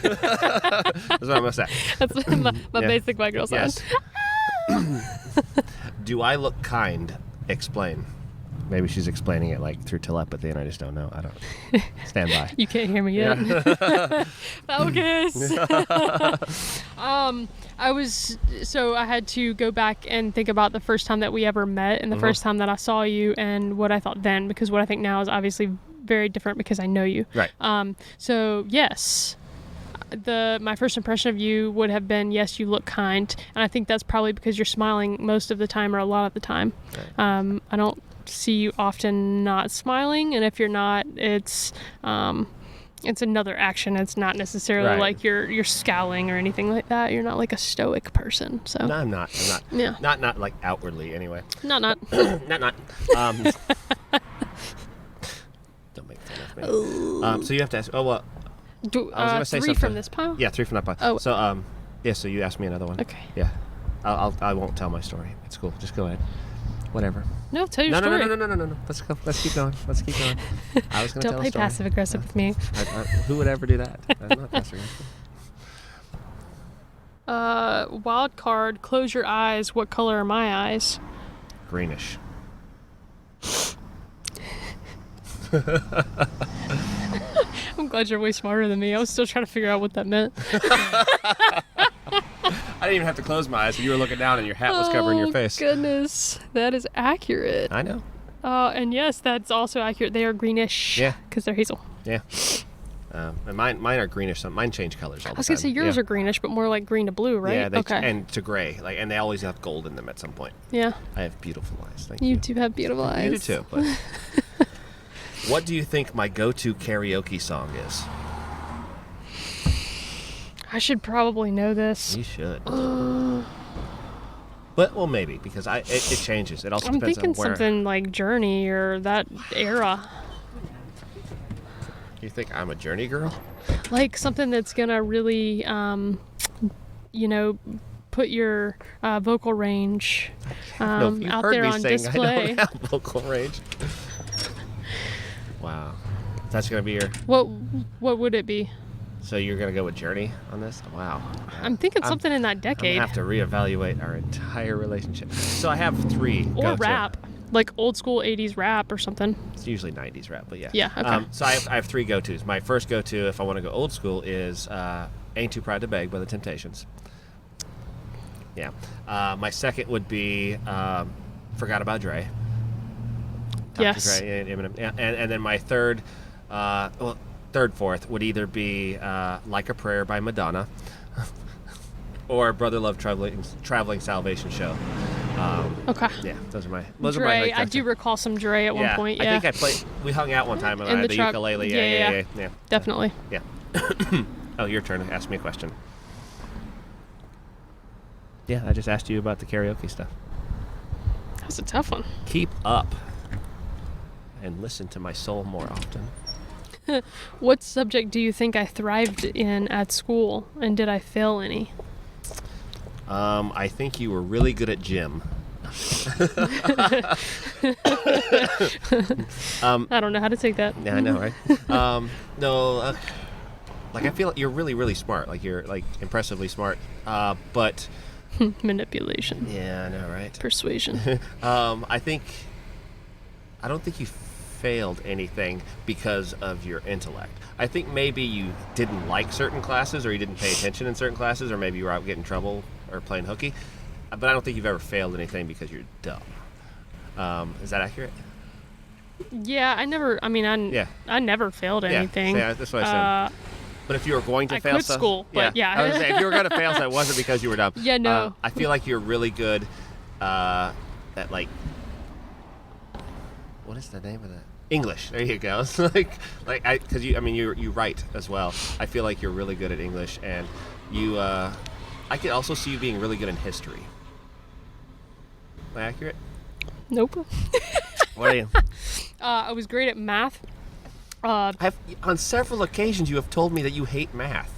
That's what I'm going to say. That's my Yeah. basic white girl sign. Yes. Do I look kind? Explain. Maybe she's explaining it like through telepathy and I just don't know. I don't. Stand by. You can't hear me yet. Focus. I had to go back and think about the first time that we ever met and the first time that I saw you and what I thought then, because what I think now is obviously very different because I know you. Right. So yes, my first impression of you would have been, yes, you look kind, and I think that's probably because you're smiling most of the time or a lot of the time. Right. I don't see you often not smiling, and if you're not, it's another action. It's not necessarily Right. like you're scowling or anything like that. You're not like a stoic person. So No, I'm not. Yeah. Not like outwardly anyway. not Not. Don't make fun of me. So you have to ask. Oh well. do I was gonna say 3 something. from this pile. Yeah, 3 from that pile. Oh. So yeah. So you asked me another one. Okay. Yeah. I won't tell my story. It's cool. Just go ahead. Whatever. No, tell your story. No. Let's go. Let's keep going. I was going to tell a story. Don't play passive aggressive with me. Who would ever do that? I'm not passive aggressive. Wild card. Close your eyes. What color are my eyes? Greenish. I'm glad you're way smarter than me. I was still trying to figure out what that meant. I didn't even have to close my eyes. You were looking down and your hat was covering your face. Oh, goodness. That is accurate. I know. And yes, that's also accurate. They are greenish. Yeah. Because they're hazel. Yeah. And mine are greenish. Mine change colors all the time. I was going to say yours are greenish, but more like green to blue, right? Yeah, okay. And to gray. And they always have gold in them at some point. Yeah. I have beautiful eyes. Thank you. You do have beautiful eyes. You do too. But what do you think my go-to karaoke song is? I should probably know this. You should. But, well, maybe, because it changes. It also I'm depends thinking on where. something like Journey or that era. You think I'm a Journey girl? Like something that's going to really, put your vocal range out there on display. I don't have vocal range. Wow. That's going to be your... What would it be? So you're going to go with Journey on this? Wow. I'm thinking something in that decade. I'm going to have to reevaluate our entire relationship. So I have 3 Or go-to. rap. Like old school 80s rap or something. It's usually 90s rap, but yeah. Yeah, okay. So I have 3 go-tos. My first go-to, if I want to go old school, is Ain't Too Proud to Beg by the Temptations. Yeah. My second would be Forgot About Dre. Yes. Dre, Eminem. And then my third, fourth would either be Like a Prayer by Madonna or Brother Love Traveling Salvation Show. Okay. Yeah, those are my Dre, I do recall some Dre at one point. Yeah. I think we hung out one time and In I had the the truck. ukulele. Yeah. Definitely. Yeah. Oh, your turn to ask me a question. Yeah, I just asked you about the karaoke stuff. That was a tough one. Keep up and listen to my soul more often. What subject do you think I thrived in at school, and did I fail any? I think you were really good at gym. I don't know how to take that. Yeah, I know, right? No, like I feel like you're really, really smart. Like you're like impressively smart. But Manipulation. yeah, I know, right? Persuasion. I don't think you failed anything because of your intellect. I think maybe you didn't like certain classes, or you didn't pay attention in certain classes, or maybe you were out getting in trouble or playing hooky. But I don't think you've ever failed anything because you're dumb. Is that accurate? Yeah, I never failed anything. Yeah, that's what I said. But if you were going to I fail quit stuff, school, but yeah. I was gonna say, if you were going to fail, so it wasn't because you were dumb. Yeah, no. I feel like you're really good at like, what is the name of that? English. There you go. Because you write as well. I feel like you're really good at English, and you. I could also see you being really good in history. Am I accurate? Nope. What are you? I was great at math. On several occasions, you have told me that you hate math.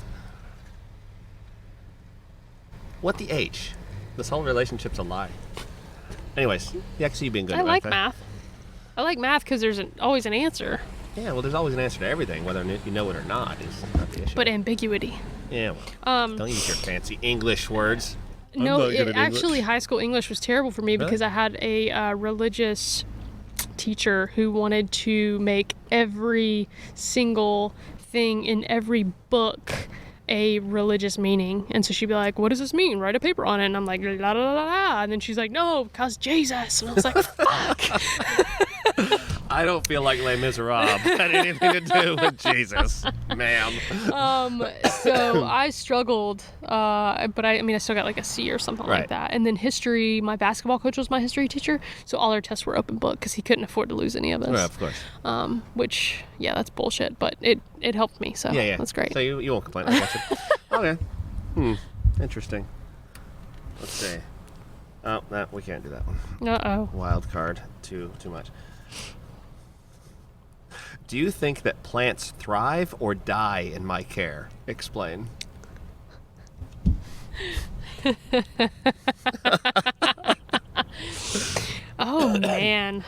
What the H? This whole relationship's a lie. Anyways, yeah, I can see you being good I at like math. math. I like math because there's always an answer. Yeah, well, there's always an answer to everything, whether you know it or not is not the issue. But ambiguity. Yeah, well, don't use your fancy English words. No, I'm not good at actually, English. high school English was terrible for me because I had a religious teacher who wanted to make every single thing in every book a religious meaning. And so she'd be like, what does this mean? Write a paper on it. And I'm like, la la la la. And then she's like, no, because Jesus. And I was like, fuck. I don't feel like Les Miserables had anything to do with Jesus, ma'am. So I struggled, but I still got like a C or something like that. And then history, my basketball coach was my history teacher, so all our tests were open book because he couldn't afford to lose any of us. Right, of course. Which, yeah, that's bullshit, but it helped me, so Yeah. that's great. So you won't complain. I got you. Okay. Interesting. Let's see. Oh, no, we can't do that one. Uh-oh. Wild card. Too much. Do you think that plants thrive or die in my care? Explain. Oh man.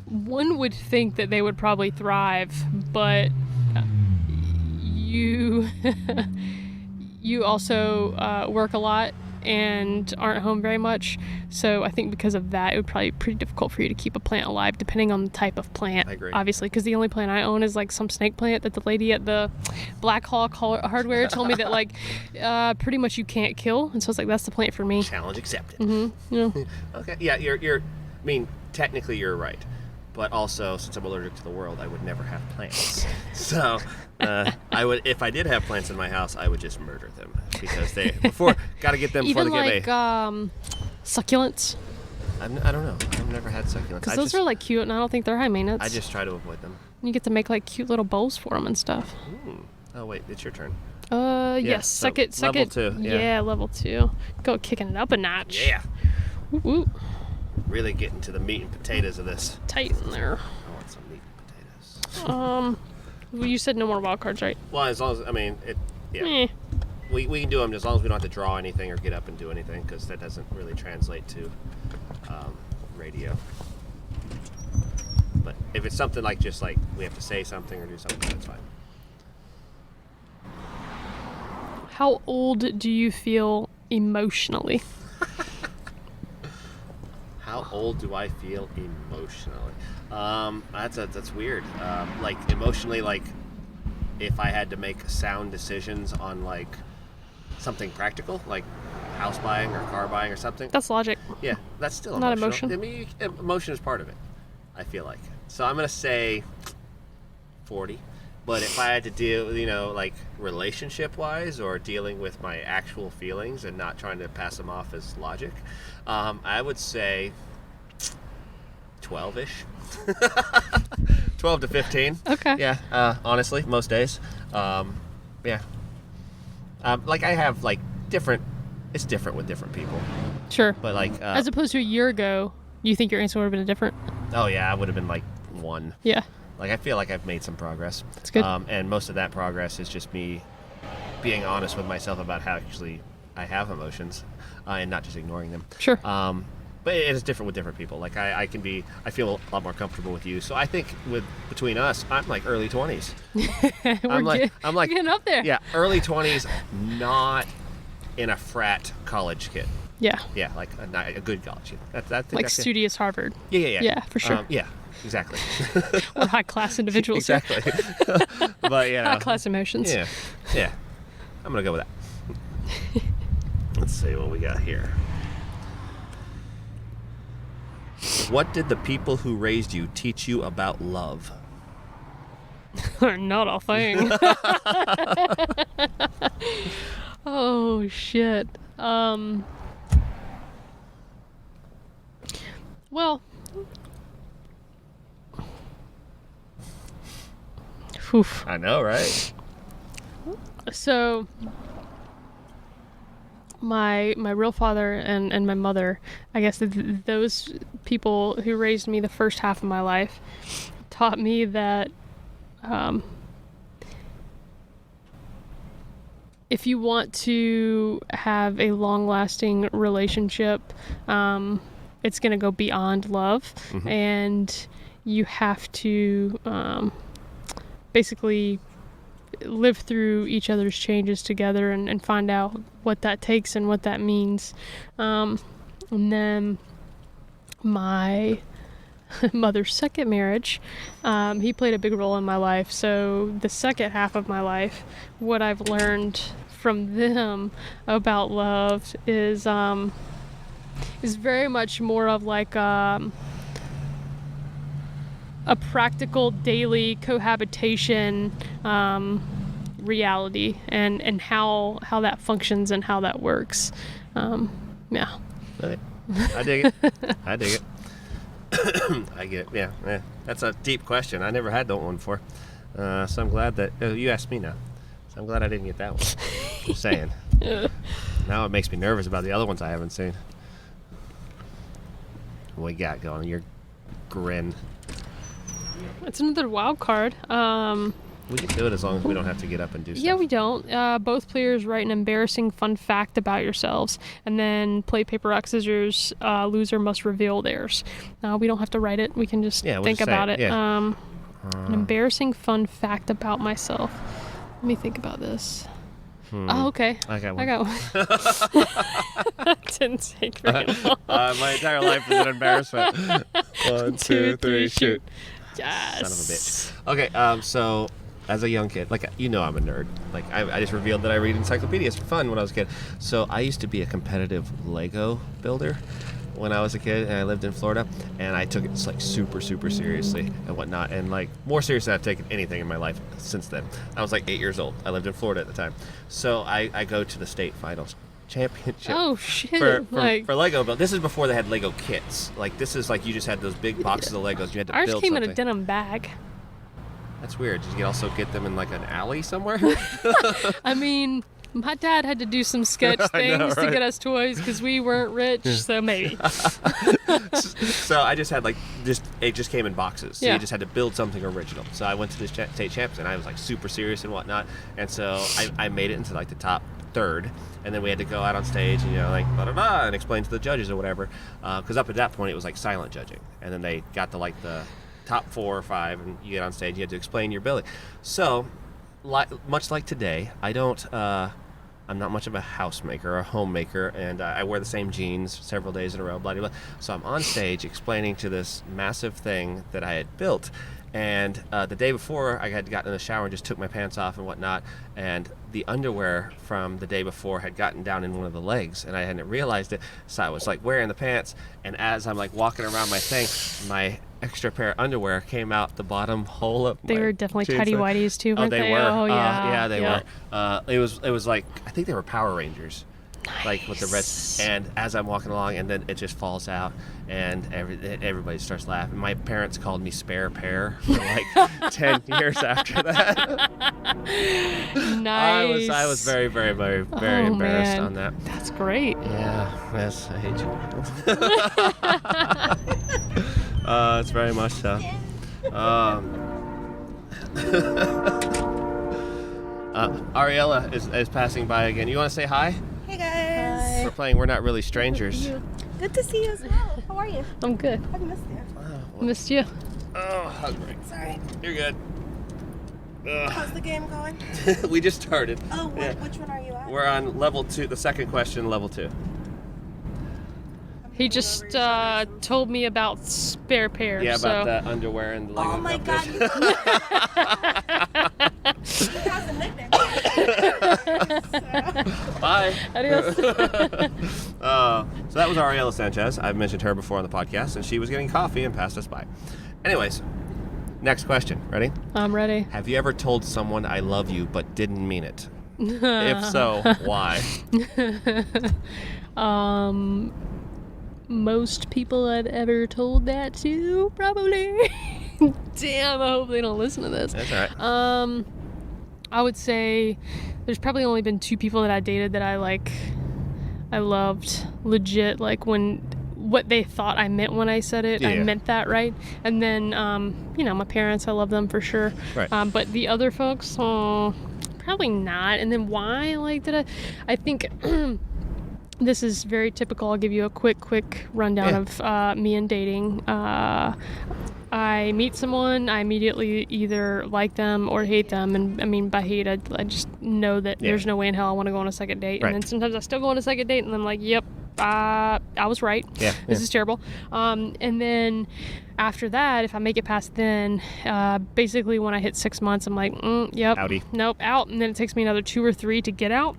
One would think that they would probably thrive, but you you also work a lot and aren't home very much. So I think because of that, it would probably be pretty difficult for you to keep a plant alive, depending on the type of plant. I agree. Obviously, because the only plant I own is like some snake plant that the lady at the Black Hawk Hardware told me that like pretty much you can't kill. And so it's like, that's the plant for me. Challenge accepted. Mm-hmm. Yeah. Okay. Yeah, you're. I mean, technically you're right, but also since I'm allergic to the world, I would never have plants. So I would, if I did have plants in my house, I would just murder them because got to get them before Even they get like succulents. I don't know. I've never had succulents. Because those are like cute, and I don't think they're high maintenance. I just try to avoid them. You get to make like cute little bowls for them and stuff. Oh wait, it's your turn. Yes. so Second. level 2, yeah. Level 2. Go kicking it up a notch. Yeah. Woo woo. Really getting to the meat and potatoes of this. Tight in there. I want some meat and potatoes. Well, you said no more wild cards, right? Well, as long as we can do them as long as we don't have to draw anything or get up and do anything, because that doesn't really translate to radio. But if it's something like just like we have to say something or do something, that's fine. How old do you feel emotionally? How old do I feel emotionally? That's weird. Like emotionally, like if I had to make sound decisions on like something practical, like house buying or car buying or something. That's logic. Yeah, that's still Not emotional. emotion. I mean, emotion is part of it, I feel like. So I'm gonna say 40. But if I had to deal, like relationship-wise or dealing with my actual feelings and not trying to pass them off as logic, I would say 12-ish. 12 to 15. Okay. Yeah, honestly, most days. Yeah. Like I have like it's different with different people. Sure. But like... as opposed to a year ago, you think your answer would have been different? Oh yeah, I would have been like 1. Yeah. Like, I feel like I've made some progress. That's good. And most of that progress is just me being honest with myself about how actually I have emotions and not just ignoring them. Sure. But it is different with different people. Like, I feel a lot more comfortable with you. So I think between us, I'm like early 20s. I'm like getting up there. Yeah, early 20s, not in a frat college kid. Yeah. Yeah, like a good college kid. Like studious Harvard. Yeah. Yeah, for sure. Yeah. Exactly. We're high-class individuals. Exactly. But, high-class emotions. Yeah. I'm going to go with that. Let's see what we got here. What did the people who raised you teach you about love? Not a thing. Oh, shit. Well... Oof. I know, right? So, my real father and my mother, I guess those people who raised me the first half of my life, taught me that if you want to have a long-lasting relationship, it's going to go beyond love, and you have to basically live through each other's changes together and find out what that takes and what that means. And then my mother's second marriage, he played a big role in my life. So the second half of my life, what I've learned from them about love is very much more of like a practical daily cohabitation reality and how that functions and how that works. Yeah. Right. I dig it. I dig it. I get it. Yeah. That's a deep question. I never had that one before. So I'm glad that you asked me now. So I'm glad I didn't get that one. Just saying. Now it makes me nervous about the other ones I haven't seen. What we got going? Your grin. It's another wild card. We can do it as long as we don't have to get up and do stuff. Yeah, we don't. Both players write an embarrassing fun fact about yourselves, and then play paper, rock, scissors. Loser must reveal theirs. We don't have to write it. We can just think about it. Yeah. An embarrassing fun fact about myself. Let me think about this. Oh, okay. I got one. Didn't take very long. My entire life is an embarrassment. 1, 2, 3, shoot. Yes. Son of a bitch. Okay, so as a young kid, like, I'm a nerd. Like, I just revealed that I read encyclopedias for fun when I was a kid. So I used to be a competitive Lego builder when I was a kid, and I lived in Florida, and I took it like super, super seriously and whatnot, and like more seriously than I've taken anything in my life since then. I was like 8 years old. I lived in Florida at the time. So I go to the state finals championship. Oh shit! For Lego build. This is before they had Lego kits. Like, this is like you just had those big boxes of Legos. You had to Ours build came something. in a denim bag. That's weird. Did you also get them in like an alley somewhere? I mean, my dad had to do some sketch things to get us toys because we weren't rich, so maybe. So I just had it just came in boxes. So Yeah. you just had to build something original. So I went to this state champs, and I was like super serious and whatnot. And so I made it into like the top third, and then we had to go out on stage and like blah blah blah and explain to the judges or whatever. Because up at that point it was like silent judging, and then they got to like the top 4 or 5, and you get on stage, you had to explain your ability. So much like today, I'm not much of a housemaker or a homemaker, and I wear the same jeans several days in a row, blah, blah, blah. So I'm on stage explaining to this massive thing that I had built, and the day before I had gotten in the shower and just took my pants off and whatnot, and the underwear from the day before had gotten down in one of the legs, and I hadn't realized it, so I was like wearing the pants, and as I'm like walking around my thing, my extra pair of underwear came out the bottom hole of They my were definitely jeans. tidy whities too, weren't they they? were. Oh yeah. They were. It was like, I think they were Power Rangers. Nice. Like with the red, and as I'm walking along, and then it just falls out, and everybody starts laughing. My parents called me Spare Pair for like 10 years after that. Nice. I was very, very, very, very embarrassed on that. That's great. Yeah, yes, I hate you. It's very much so. Ariella is passing by again. You want to say hi? Hey guys. We're playing We're Not Really Strangers. Good to see you as well. How are you? I'm good. I've missed you. Missed you. Oh, hungry. Sorry. You're good. How's the game going? We just started. Oh, Yeah. which one are you at? We're on level 2, the second question, level 2. He just told me about Spare Pair. Yeah, about so. the underwear and the Lego Oh my god. competition. He has a nickname. Bye. Adios. So that was Ariella Sanchez. I've mentioned her before on the podcast, and she was getting coffee and passed us by. Anyways, next question. Ready? I'm ready. Have you ever told someone I love you but didn't mean it? If so, why? Most people I've ever told that to, probably. Damn, I hope they don't listen to this. That's all right. I would say there's probably only been 2 people that I dated that I loved legit, like what they thought I meant when I said it, I meant that, right? And then, my parents, I love them for sure. Right. But the other folks, probably not. And then why? I think this is very typical. I'll give you a quick rundown of me and dating. I meet someone, I immediately either like them or hate them. And I mean, by hate, I just know that there's no way in hell I want to go on a second date. Right. And then sometimes I still go on a second date and I'm like, yep, I was right. This is terrible. And then after that, if I make it past then, basically when I hit 6 months, I'm like, yep, Outie. nope, out. And then it takes me another 2 or 3 to get out.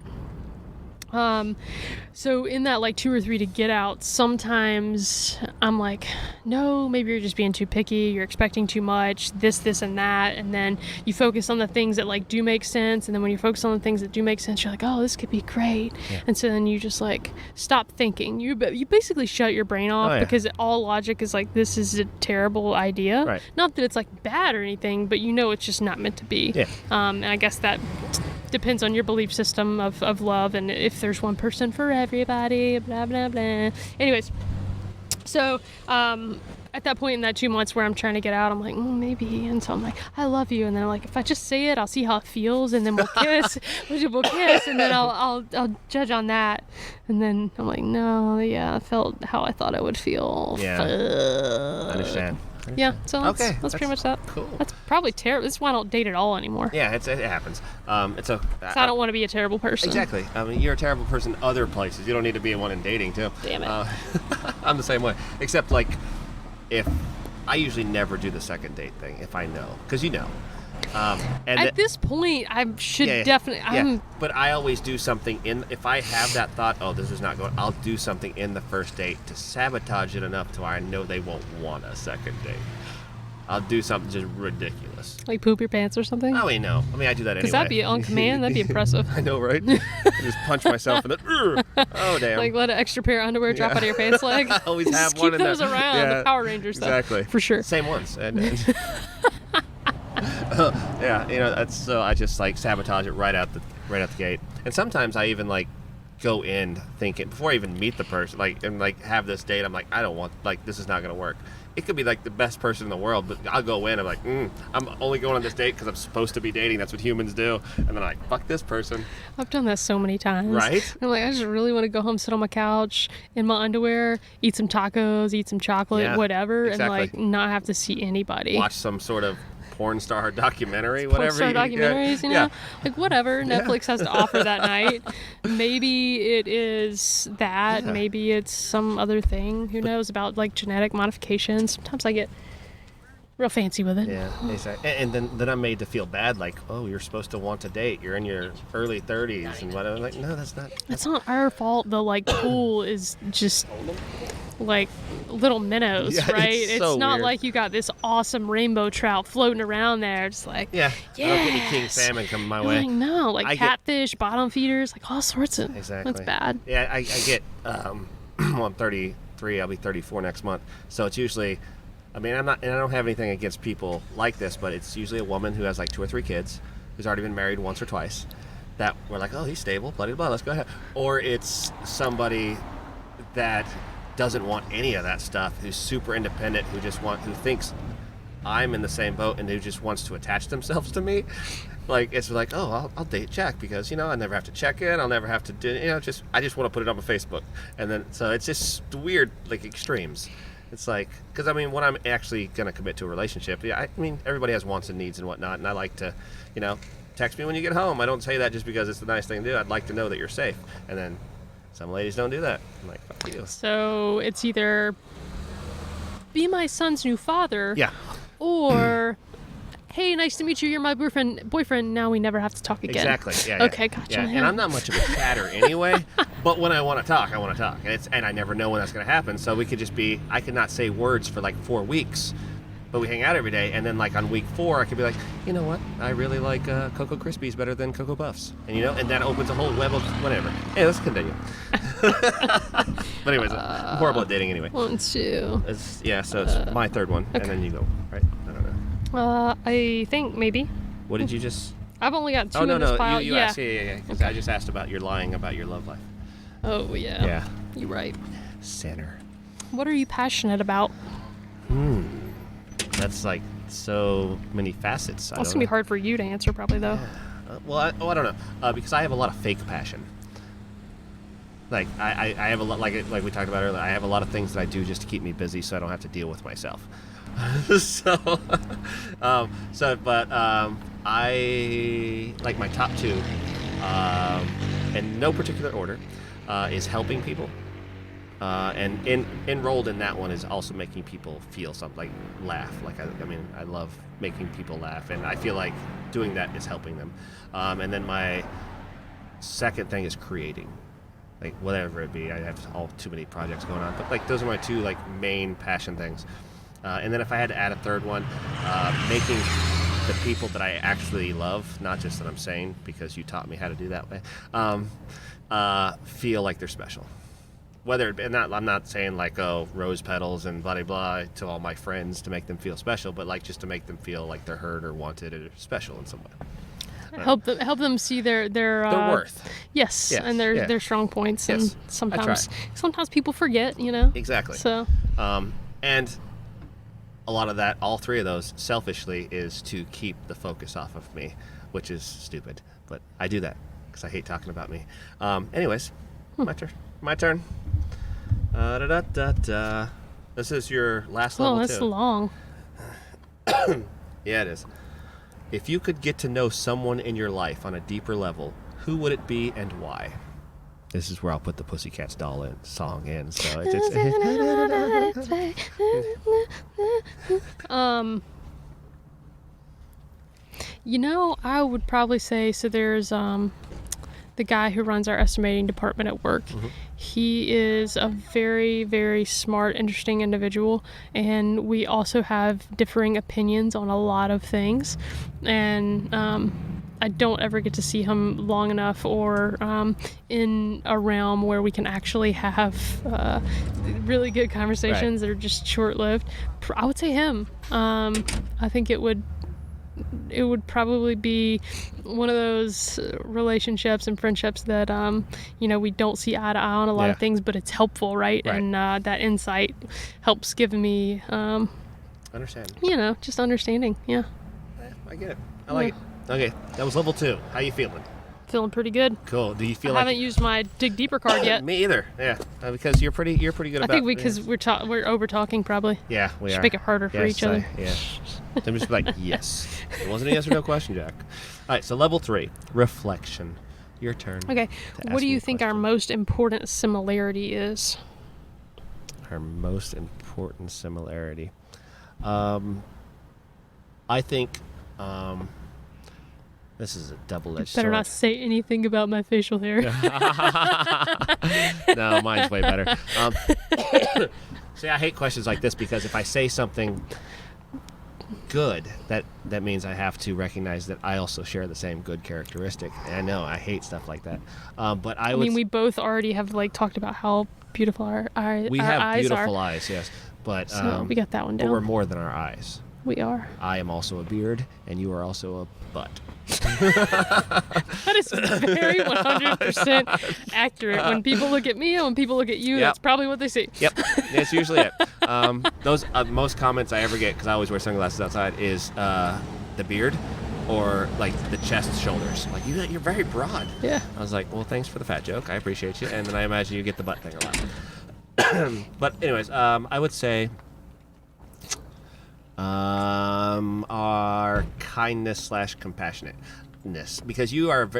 So in that 2 or 3 to get out, sometimes I'm like, no, maybe you're just being too picky, you're expecting too much, this and that, and then you focus on the things that do make sense, and then when you focus on the things that do make sense, you're like, oh, this could be great, and so then you just stop thinking. You basically shut your brain off because all logic is this is a terrible idea. Right. Not that it's bad or anything, but it's just not meant to be. Yeah. And I guess that depends on your belief system of love, and if there's one person for everybody, blah blah blah. Anyways, so at that point in that 2 months where I'm trying to get out, I'm like, maybe. And so I'm like, I love you. And then I'm like, if I just say it, I'll see how it feels, and then we'll kiss. we'll kiss, and then I'll judge on that. And then I'm like, no, yeah, I felt how I thought I would feel. Yeah. I understand. Yeah, so Okay, that's pretty much that. Cool. That's probably terrible. This is why I don't date at all anymore. Yeah, it happens. It's a. So I don't want to be a terrible person. Exactly. I mean, you're a terrible person other places. You don't need to be one in dating too. Damn it. I'm the same way. Except like, if I usually never do the second date thing if I know, because you know. And at this point, I should definitely. Yeah. But I always do something if I have that thought, oh, this is not going. I'll do something in the first date to sabotage it enough to where I know they won't want a second date. I'll do something just ridiculous. Like poop your pants or something? Oh, wait, no. I mean, I do that anyway. Because that'd be on command. That'd be impressive. I know, right? Just punch myself in the. Oh, damn. Like let an extra pair of underwear drop out of your pants leg. I always have Just one keep in those there. around. Yeah, The Power Rangers stuff. Exactly. For sure. Same ones. And yeah, that's so I just like sabotage it right out the gate. And sometimes I even like go in thinking before I even meet the person, and have this date. I'm like, I don't want this is not gonna work. It could be like the best person in the world, but I'll go in. I'm like, I'm only going on this date because I'm supposed to be dating. That's what humans do. And then I'm like, fuck this person. I've done that so many times. Right? I'm like, I just really want to go home, sit on my couch in my underwear, eat some tacos, eat some chocolate, whatever, exactly. and not have to see anybody. Watch some sort of porn star documentary, whatever. Porn star documentaries, yeah. Like whatever Netflix has to offer that night. Maybe it is that. Yeah. Maybe it's some other thing. Who knows about like genetic modification? Sometimes I get real fancy with it. Yeah, exactly. And then I'm made to feel bad, like, oh, you're supposed to want to date. You're in your early 30s and whatever. Like, no, that's not. It's not our fault. The like pool is just like little minnows, Yeah, right? it's It's so not weird. like you got this awesome rainbow trout floating around there. It's like, Yeah. I don't get any king yes. salmon coming my You're way. like, no, like I get- catfish, bottom feeders, like all sorts of. Exactly. That's bad. Yeah, I get. Well, I'm 33. I'll be 34 next month. So it's usually. I mean, I don't have anything against people like this, but it's usually a woman who has like 2 or 3 kids, who's already been married once or twice, that we're like, oh, he's stable, blah, blah, blah, let's go ahead. Or it's somebody that doesn't want any of that stuff, who's super independent, who thinks I'm in the same boat and who just wants to attach themselves to me. Like, it's like, oh, I'll date Jack because, I never have to check in, I'll never have to do, I just want to put it on my Facebook. And then, so it's just weird, like, extremes. It's like, because I mean, when I'm actually going to commit to a relationship, I mean, everybody has wants and needs and whatnot, and I like to, text me when you get home. I don't say that just because it's the nice thing to do. I'd like to know that you're safe. And then some ladies don't do that. I'm like, fuck you. So it's either be my son's new father, Yeah. or hey, nice to meet you. You're my boyfriend. Now we never have to talk again. Exactly. Yeah. Okay, gotcha. Yeah. And I'm not much of a chatter anyway, but when I want to talk, I want to talk. And I never know when that's going to happen. So we could just be, I could not say words for like 4 weeks, but we hang out every day. And then like on week 4, I could be like, you know what? I really like Cocoa Krispies better than Cocoa Puffs. And and that opens a whole web of whatever. Hey, let's continue. But anyways, I'm horrible at dating anyway. 1, 2. So it's my third one. okay. And then you go, right? I don't know. I think maybe. What did you just... I've only got 2 Oh, no, in this no. pile. You yeah. asked. Yeah. 'Cause I just asked about your lying about your love life. Oh, yeah. Yeah. You're right. Sinner. What are you passionate about? That's like so many facets. That's going to be hard for you to answer probably, though. Well, I don't know. Because I have a lot of fake passion. Like, I have a lot, like we talked about earlier, I have a lot of things that I do just to keep me busy so I don't have to deal with myself. I, like my top 2, in no particular order, is helping people. And enrolled in that one is also making people feel something, like laugh. Like, I love making people laugh, and I feel like doing that is helping them. And then my second thing is creating, like whatever it be. I have too many projects going on, but like those are my 2 like main passion things. And then if I had to add a third one, making the people that I actually love, not just that I'm saying because you taught me how to do that way, feel like they're special. I'm not saying like, oh, rose petals and blah, blah, blah to all my friends to make them feel special, but like just to make them feel like they're heard or wanted or special in some way. Help them see their worth. Yes, and their strong points. Yes, And I try. sometimes people forget, Exactly. So And a lot of that, all three of those, selfishly, is to keep the focus off of me, which is stupid. But I do that because I hate talking about me. Anyways, my turn. This is your last level, that's too. long. Yeah, it is. If you could get to know someone in your life on a deeper level, who would it be and why? This is where I'll put the Pussycats doll song in. So it's I would probably say, so there's the guy who runs our estimating department at work. Mm-hmm. He is a very, very smart, interesting individual, and we also have differing opinions on a lot of things, and I don't ever get to see him long enough or in a realm where we can actually have really good conversations that are just short-lived. I would say him. I think it would probably be one of those relationships and friendships that we don't see eye to eye on a lot of things, but it's helpful, right? And that insight helps give me understand. Just understanding. Yeah, I get it. I like it. Okay, that was level 2. How you feeling? Feeling pretty good. Cool. Do you feel I haven't used my dig deeper card yet? Me either. Yeah, because you're pretty good about. I think because we're over talking probably. Yeah, we Should are. make it harder for each other. Yeah. I'm just like, yes. It wasn't a yes or no question, Jack. All right, so level 3, reflection. Your turn. Okay. What do you think our most important similarity is? Our most important similarity. I think. This is a double-edged sword. Better not say anything about my facial hair. No, mine's way better. See, I hate questions like this because if I say something good, that means I have to recognize that I also share the same good characteristic. And I know I hate stuff like that. But I mean, we both already have talked about how beautiful our eyes are. We have beautiful eyes, yes. But so we got that one down. But we're more than our eyes. We are. I am also a beard, and you are also a butt. That is very 100% accurate. When people look at me and when people look at you, that's probably what they see. Yep, that's usually it. Those most comments I ever get, because I always wear sunglasses outside, is the beard or the chest, shoulders. Like you're very broad. Yeah. I was like, well, thanks for the fat joke. I appreciate you. And then I imagine you get the butt thing a lot. But anyways, I would say. Our kindness / compassionateness, because you are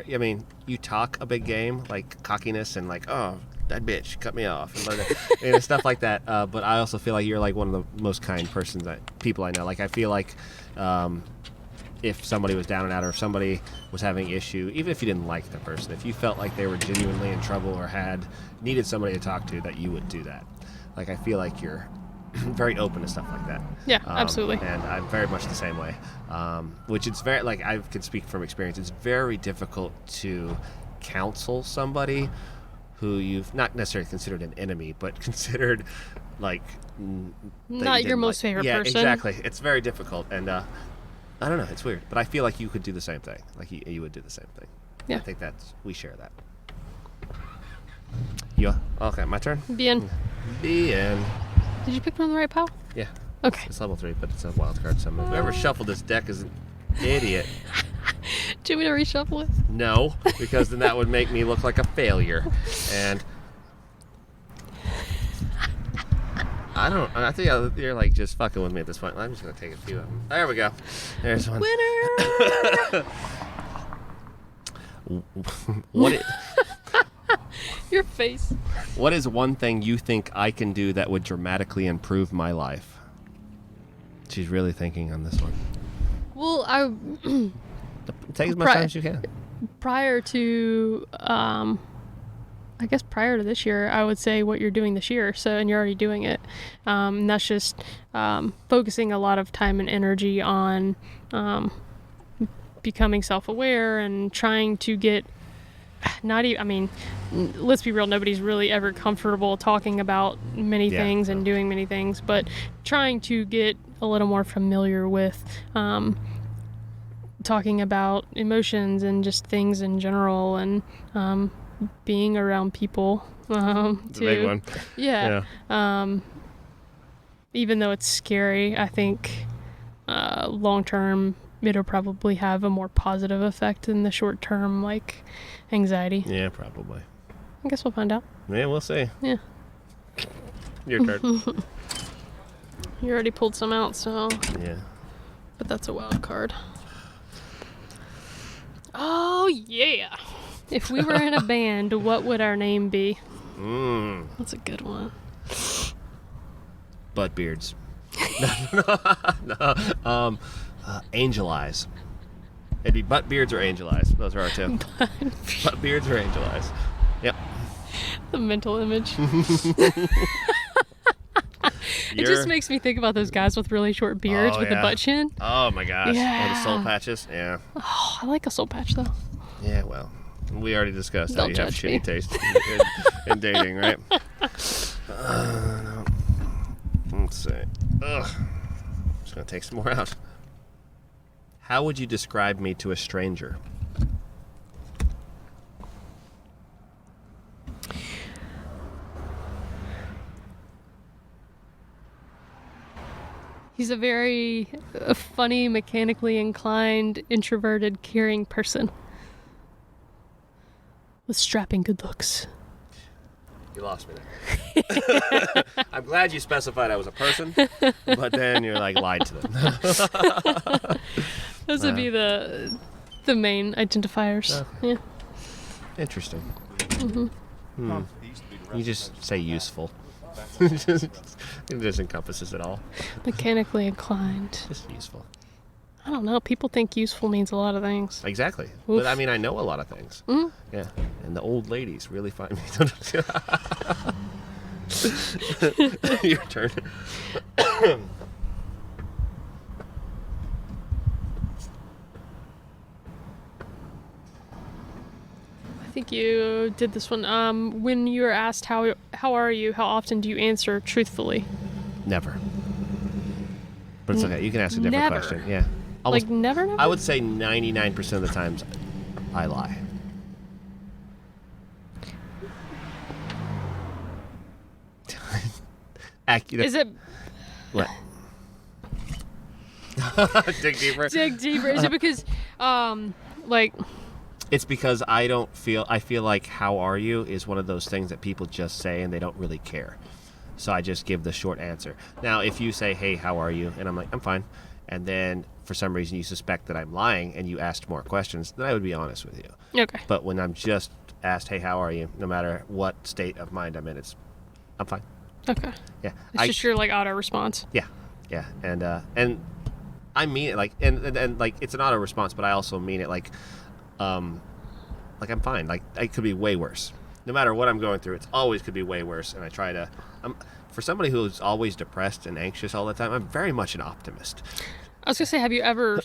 you talk a big game, like cockiness and oh, that bitch cut me off and stuff like that, but I also feel like you're one of the most kind people I know. I feel like if somebody was down and out, or if somebody was having issue, even if you didn't like the person, if you felt like they were genuinely in trouble or needed somebody to talk to, that you would do that. I feel like you're very open to stuff like that. Yeah, absolutely. And I'm very much the same way. Which it's very, I can speak from experience, it's very difficult to counsel somebody who you've not necessarily considered an enemy, but considered not your most favorite person. Yeah, exactly. It's very difficult, and I don't know, it's weird, but I feel like you could do the same thing. You would do the same thing. Yeah. I think we share that. Yeah. Okay, my turn. Bien. Did you pick from the right pile? Yeah. Okay. It's level 3, but it's a wild card summon. Whoever shuffled this deck is an idiot. Do you want me to reshuffle it? No, because then that would make me look like a failure. And I think you're just fucking with me at this point. I'm just going to take a few of them. There we go. There's one. Winner! Your face. What is one thing you think I can do that would dramatically improve my life? She's really thinking on this one. Well, take as much time as you can. Prior to, I guess prior to this year, I would say what you're doing this year. And you're already doing it. And that's just focusing a lot of time and energy on becoming self-aware and trying to get. Let's be real, nobody's really ever comfortable talking about many things and doing many things, but trying to get a little more familiar with talking about emotions and just things in general, and being around people It's a big one. Yeah. even though it's scary, I think long term it'll probably have a more positive effect than the short term, like, anxiety. Yeah, probably. I guess we'll find out. Yeah, we'll see. Yeah. Your turn. You already pulled some out, so. Yeah. But that's a wild card. Oh, yeah. If we were in a band, what would our name be? That's a good one. Butt beards. No. Angel eyes. It'd be butt beards or angel eyes. Those are our two. Butt beards or angel eyes. Yep. The mental image. It just makes me think about those guys with really short beards with the butt chin. Oh my gosh. Yeah. Oh, the soul patches. Yeah. Oh, I like a soul patch though. Yeah, well, we already discussed how Don't you have judge me. shitty taste in dating, right? No. Let's see. Ugh. I'm just going to take some more out. How would you describe me to a stranger? He's a very funny, mechanically inclined, introverted, caring person. With strapping good looks. You lost me there. I'm glad you specified I was a person, but then you're like lied to them. Those would be the main identifiers. Yeah. Interesting. Mm-hmm. You just say useful. It just encompasses it all. Mechanically inclined. Just useful. I don't know. People think useful means a lot of things. Exactly. Oof. But I mean, I know a lot of things. Mm-hmm. Yeah. And the old ladies really find me. Your turn. I think you did this one. When you were asked how are you, how often do you answer truthfully? Never. But it's okay. You can ask a different Never. question. Yeah. Almost, Like never? I would say 99% of the times I lie. Is it What? Dig deeper. dig deeper? Is it because like It's because I feel like how are you is one of those things that people just say and they don't really care. So I just give the short answer. Now, if you say, hey, how are you? And I'm like, I'm fine. And then for some reason you suspect that I'm lying and you asked more questions, then I would be honest with you. okay. But when I'm just asked, hey, how are you? No matter what state of mind I'm in, I'm fine. Okay. Yeah. It's just your like auto response. Yeah. Yeah. And I mean it like, and like it's an auto response, but I also mean it like I'm fine. Like it could be way worse. No matter what I'm going through, it's always could be way worse. And I try to, for somebody who's always depressed and anxious all the time, I'm very much an optimist. I was gonna say, have you ever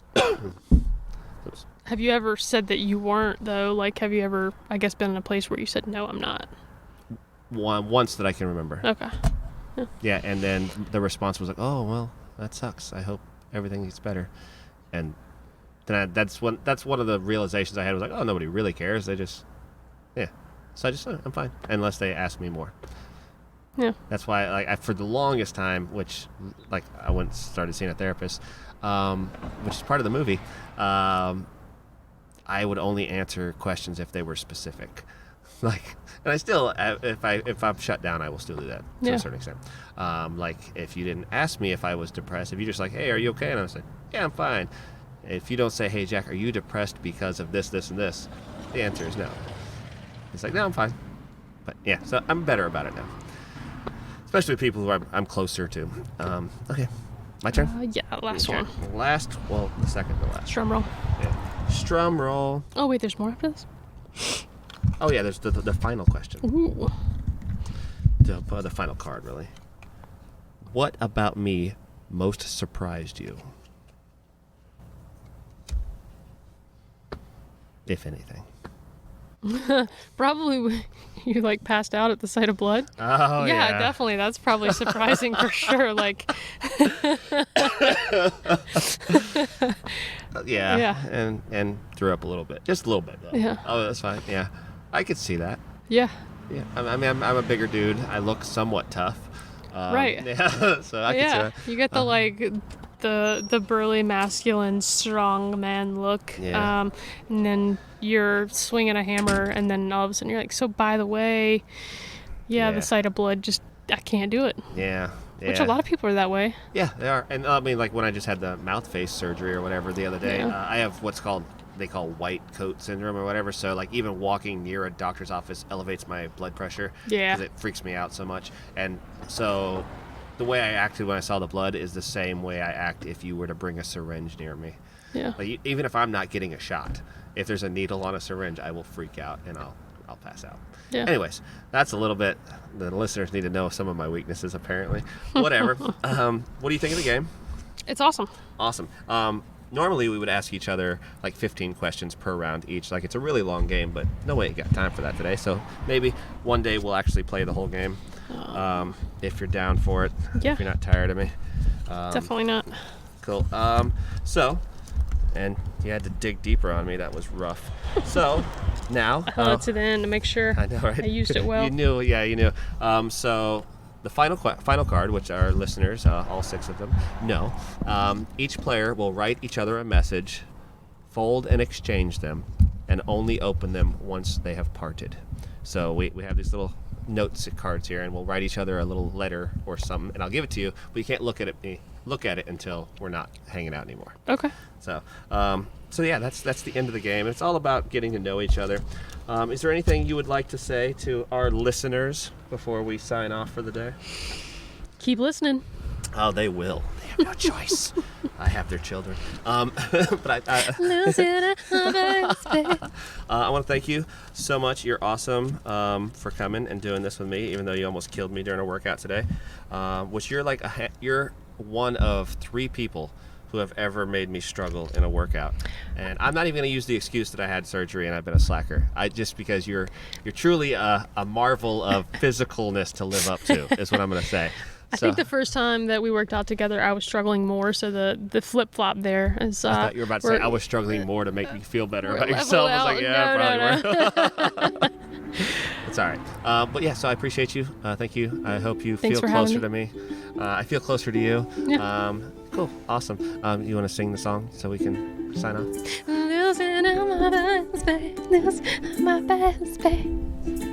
said that you weren't though? Like, have you ever, I guess, been in a place where you said, no, I'm not? Once that I can remember. Okay. Yeah, and then the response was like, oh, well, that sucks. I hope everything gets better. And then that's one of the realizations I had was like, oh, nobody really cares. They just, yeah. So I just, I'm fine. Unless they ask me more. Yeah. That's why, like, for the longest time, which, like, I went and started seeing a therapist, which is part of the movie, I would only answer questions if they were specific. Like, and I still, if I'm shut down, I will still do that to a certain extent. Like, if you didn't ask me if I was depressed, if you just like, hey, are you okay? And I was like, yeah, I'm fine. If you don't say, hey, Jack, are you depressed because of this, this, and this? The answer is no. It's like, no, I'm fine. But yeah, so I'm better about it now. Especially with people who I'm closer to. Okay, my turn? Yeah, last one. The second to last. Drum roll. Yeah. Strum roll. Oh, wait, there's more after this? Oh, yeah, there's the final question. Ooh. The final card, really. What about me most surprised you? If anything. Probably when you like passed out at the sight of blood. Oh, yeah. Definitely. That's probably surprising for sure. Like, yeah. And threw up a little bit. Just a little bit, though. Yeah. Oh, that's fine. Yeah. I could see that. yeah. Yeah. I'm a bigger dude. I look somewhat tough. Right. Yeah. So I can see that. You get the like the burly masculine strong man look. Yeah. And then you're swinging a hammer, and then all of a sudden you're like, so by the way, Yeah. the sight of blood just I can't do it. Yeah. Which a lot of people are that way. Yeah, they are. And I mean, like when I just had the mouth face surgery or whatever the other day, Yeah. I have what's called, they call white coat syndrome or whatever. So like even walking near a doctor's office elevates my blood pressure. Yeah. Because it freaks me out so much. And so the way I acted when I saw the blood is the same way I act if you were to bring a syringe near me. Yeah. Like even if I'm not getting a shot, if there's a needle on a syringe, I will freak out and I'll pass out. Yeah. Anyways, that's a little bit. The listeners need to know some of my weaknesses, apparently. Whatever. What do you think of the game? It's awesome. Awesome. Normally, we would ask each other like 15 questions per round each. Like, it's a really long game, but no way you got time for that today. So maybe one day we'll actually play the whole game. If you're down for it. Yeah. If you're not tired of me. Definitely not. Cool. And you had to dig deeper on me. That was rough. So now I held it to the end to make sure I know, right? I used it well. You knew. So the final card, which our listeners, all 6 of them, know, each player will write each other a message, fold and exchange them, and only open them once they have parted. So we have these little notes cards here, and we'll write each other a little letter or something, and I'll give it to you, but you can't look at it until we're not hanging out anymore. Okay. So yeah, that's the end of the game. It's all about getting to know each other. Is there anything you would like to say to our listeners before we sign off for the day? Keep listening. Oh, they will. They have no choice. I have their children. But I want to thank you so much. You're awesome for coming and doing this with me, even though you almost killed me during a workout today. Which you're one of 3 people who have ever made me struggle in a workout. And I'm not even going to use the excuse that I had surgery and I've been a slacker. Just because you're truly a marvel of physicalness to live up to is what I'm going to say. I think the first time that we worked out together, I was struggling more. So the flip flop there is. I thought you were about to say I was struggling more to make you feel better about yourself. I was like, yeah, probably were. It's all right. But yeah, so I appreciate you. Thank you. I hope you Thanks feel for having closer to me. I feel closer to you. Yeah. Cool. Awesome. You want to sing the song so we can sign off? Losing my best, babe. Losing my best, babe.